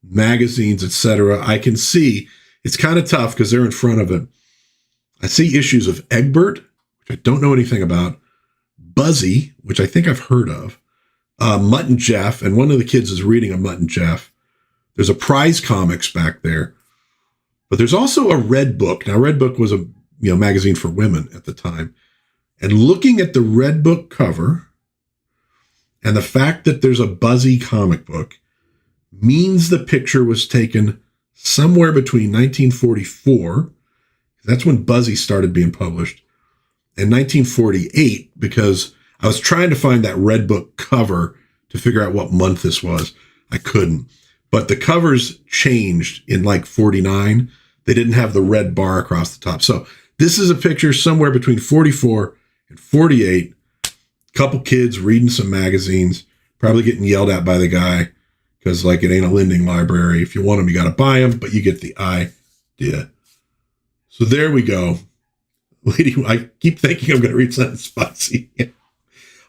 magazines, etc. I can see it's kind of tough because they're in front of it. I see issues of Egbert, which I don't know anything about, Buzzy, which I think I've heard of, Mutt and Jeff, and one of the kids is reading a Mutt and Jeff. There's a Prize Comics back there, but there's also a Red Book. Now, Red Book was a magazine for women at the time, and looking at the Red Book cover and the fact that there's a Buzzy comic book means the picture was taken somewhere between 1944. That's when Buzzy started being published, and 1948, because I was trying to find that Red Book cover to figure out what month this was. I couldn't. But the covers changed in like 49. They didn't have the red bar across the top. So this is a picture somewhere between 44 and 48. Couple kids reading some magazines, probably getting yelled at by the guy because like it ain't a lending library. If you want them, you got to buy them, but you get the idea. So there we go. Lady, I keep thinking I'm going to read something spicy.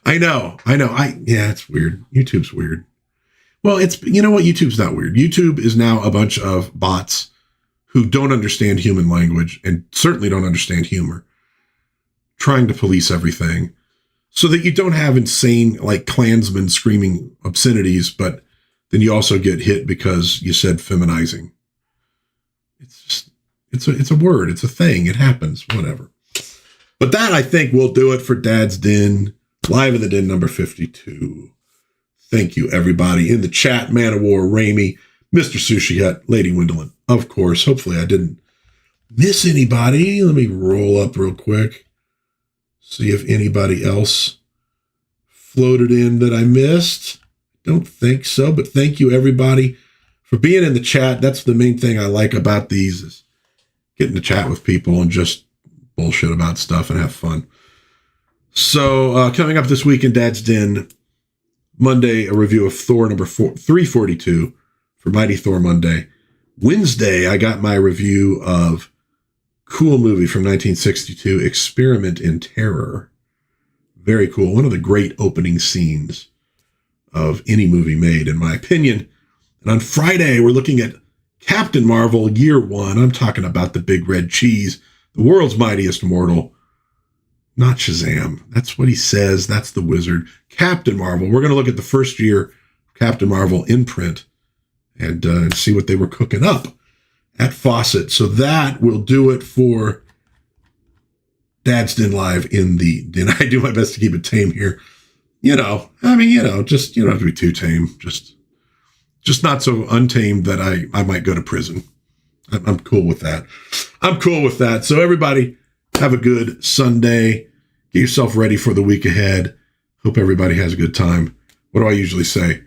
I know. Yeah, it's weird. YouTube's weird. Well, you know what? YouTube's not weird. YouTube is now a bunch of bots who don't understand human language and certainly don't understand humor, trying to police everything so that you don't have insane, like, Klansmen screaming obscenities, but then you also get hit because you said feminizing. It's a word. It's a thing. It happens. Whatever. But that, I think, will do it for Dad's Den, live in the Den number 52. Thank you, everybody. In the chat, Man of War, Ramey, Mr. Sushi Hut, Lady Wendelin, of course. Hopefully I didn't miss anybody. Let me roll up real quick. See if anybody else floated in that I missed. Don't think so, but thank you, everybody, for being in the chat. That's the main thing I like about these, is getting to chat with people and just bullshit about stuff and have fun. So coming up this week in Dad's Den, Monday, a review of Thor number 342 for Mighty Thor Monday. Wednesday, I got my review of cool movie from 1962, Experiment in Terror. Very cool. One of the great opening scenes of any movie made, in my opinion. And on Friday, we're looking at Captain Marvel Year One. I'm talking about the big red cheese, the world's mightiest mortal. Not Shazam. That's what he says. That's the wizard. Captain Marvel. We're going to look at the first year Captain Marvel in print and see what they were cooking up at Fawcett. So that will do it for Dad's Den Live in the Den. I do my best to keep it tame here. Just, you don't have to be too tame. Just Just not so untamed that I might go to prison. I'm cool with that. I'm cool with that. So everybody, have a good Sunday. Get yourself ready for the week ahead. Hope everybody has a good time. What do I usually say?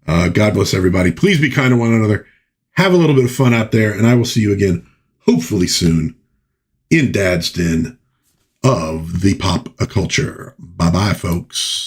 God bless everybody. Please be kind to one another. Have a little bit of fun out there, and I will see you again, hopefully soon, in Dad's Den of the pop culture. Bye-bye, folks.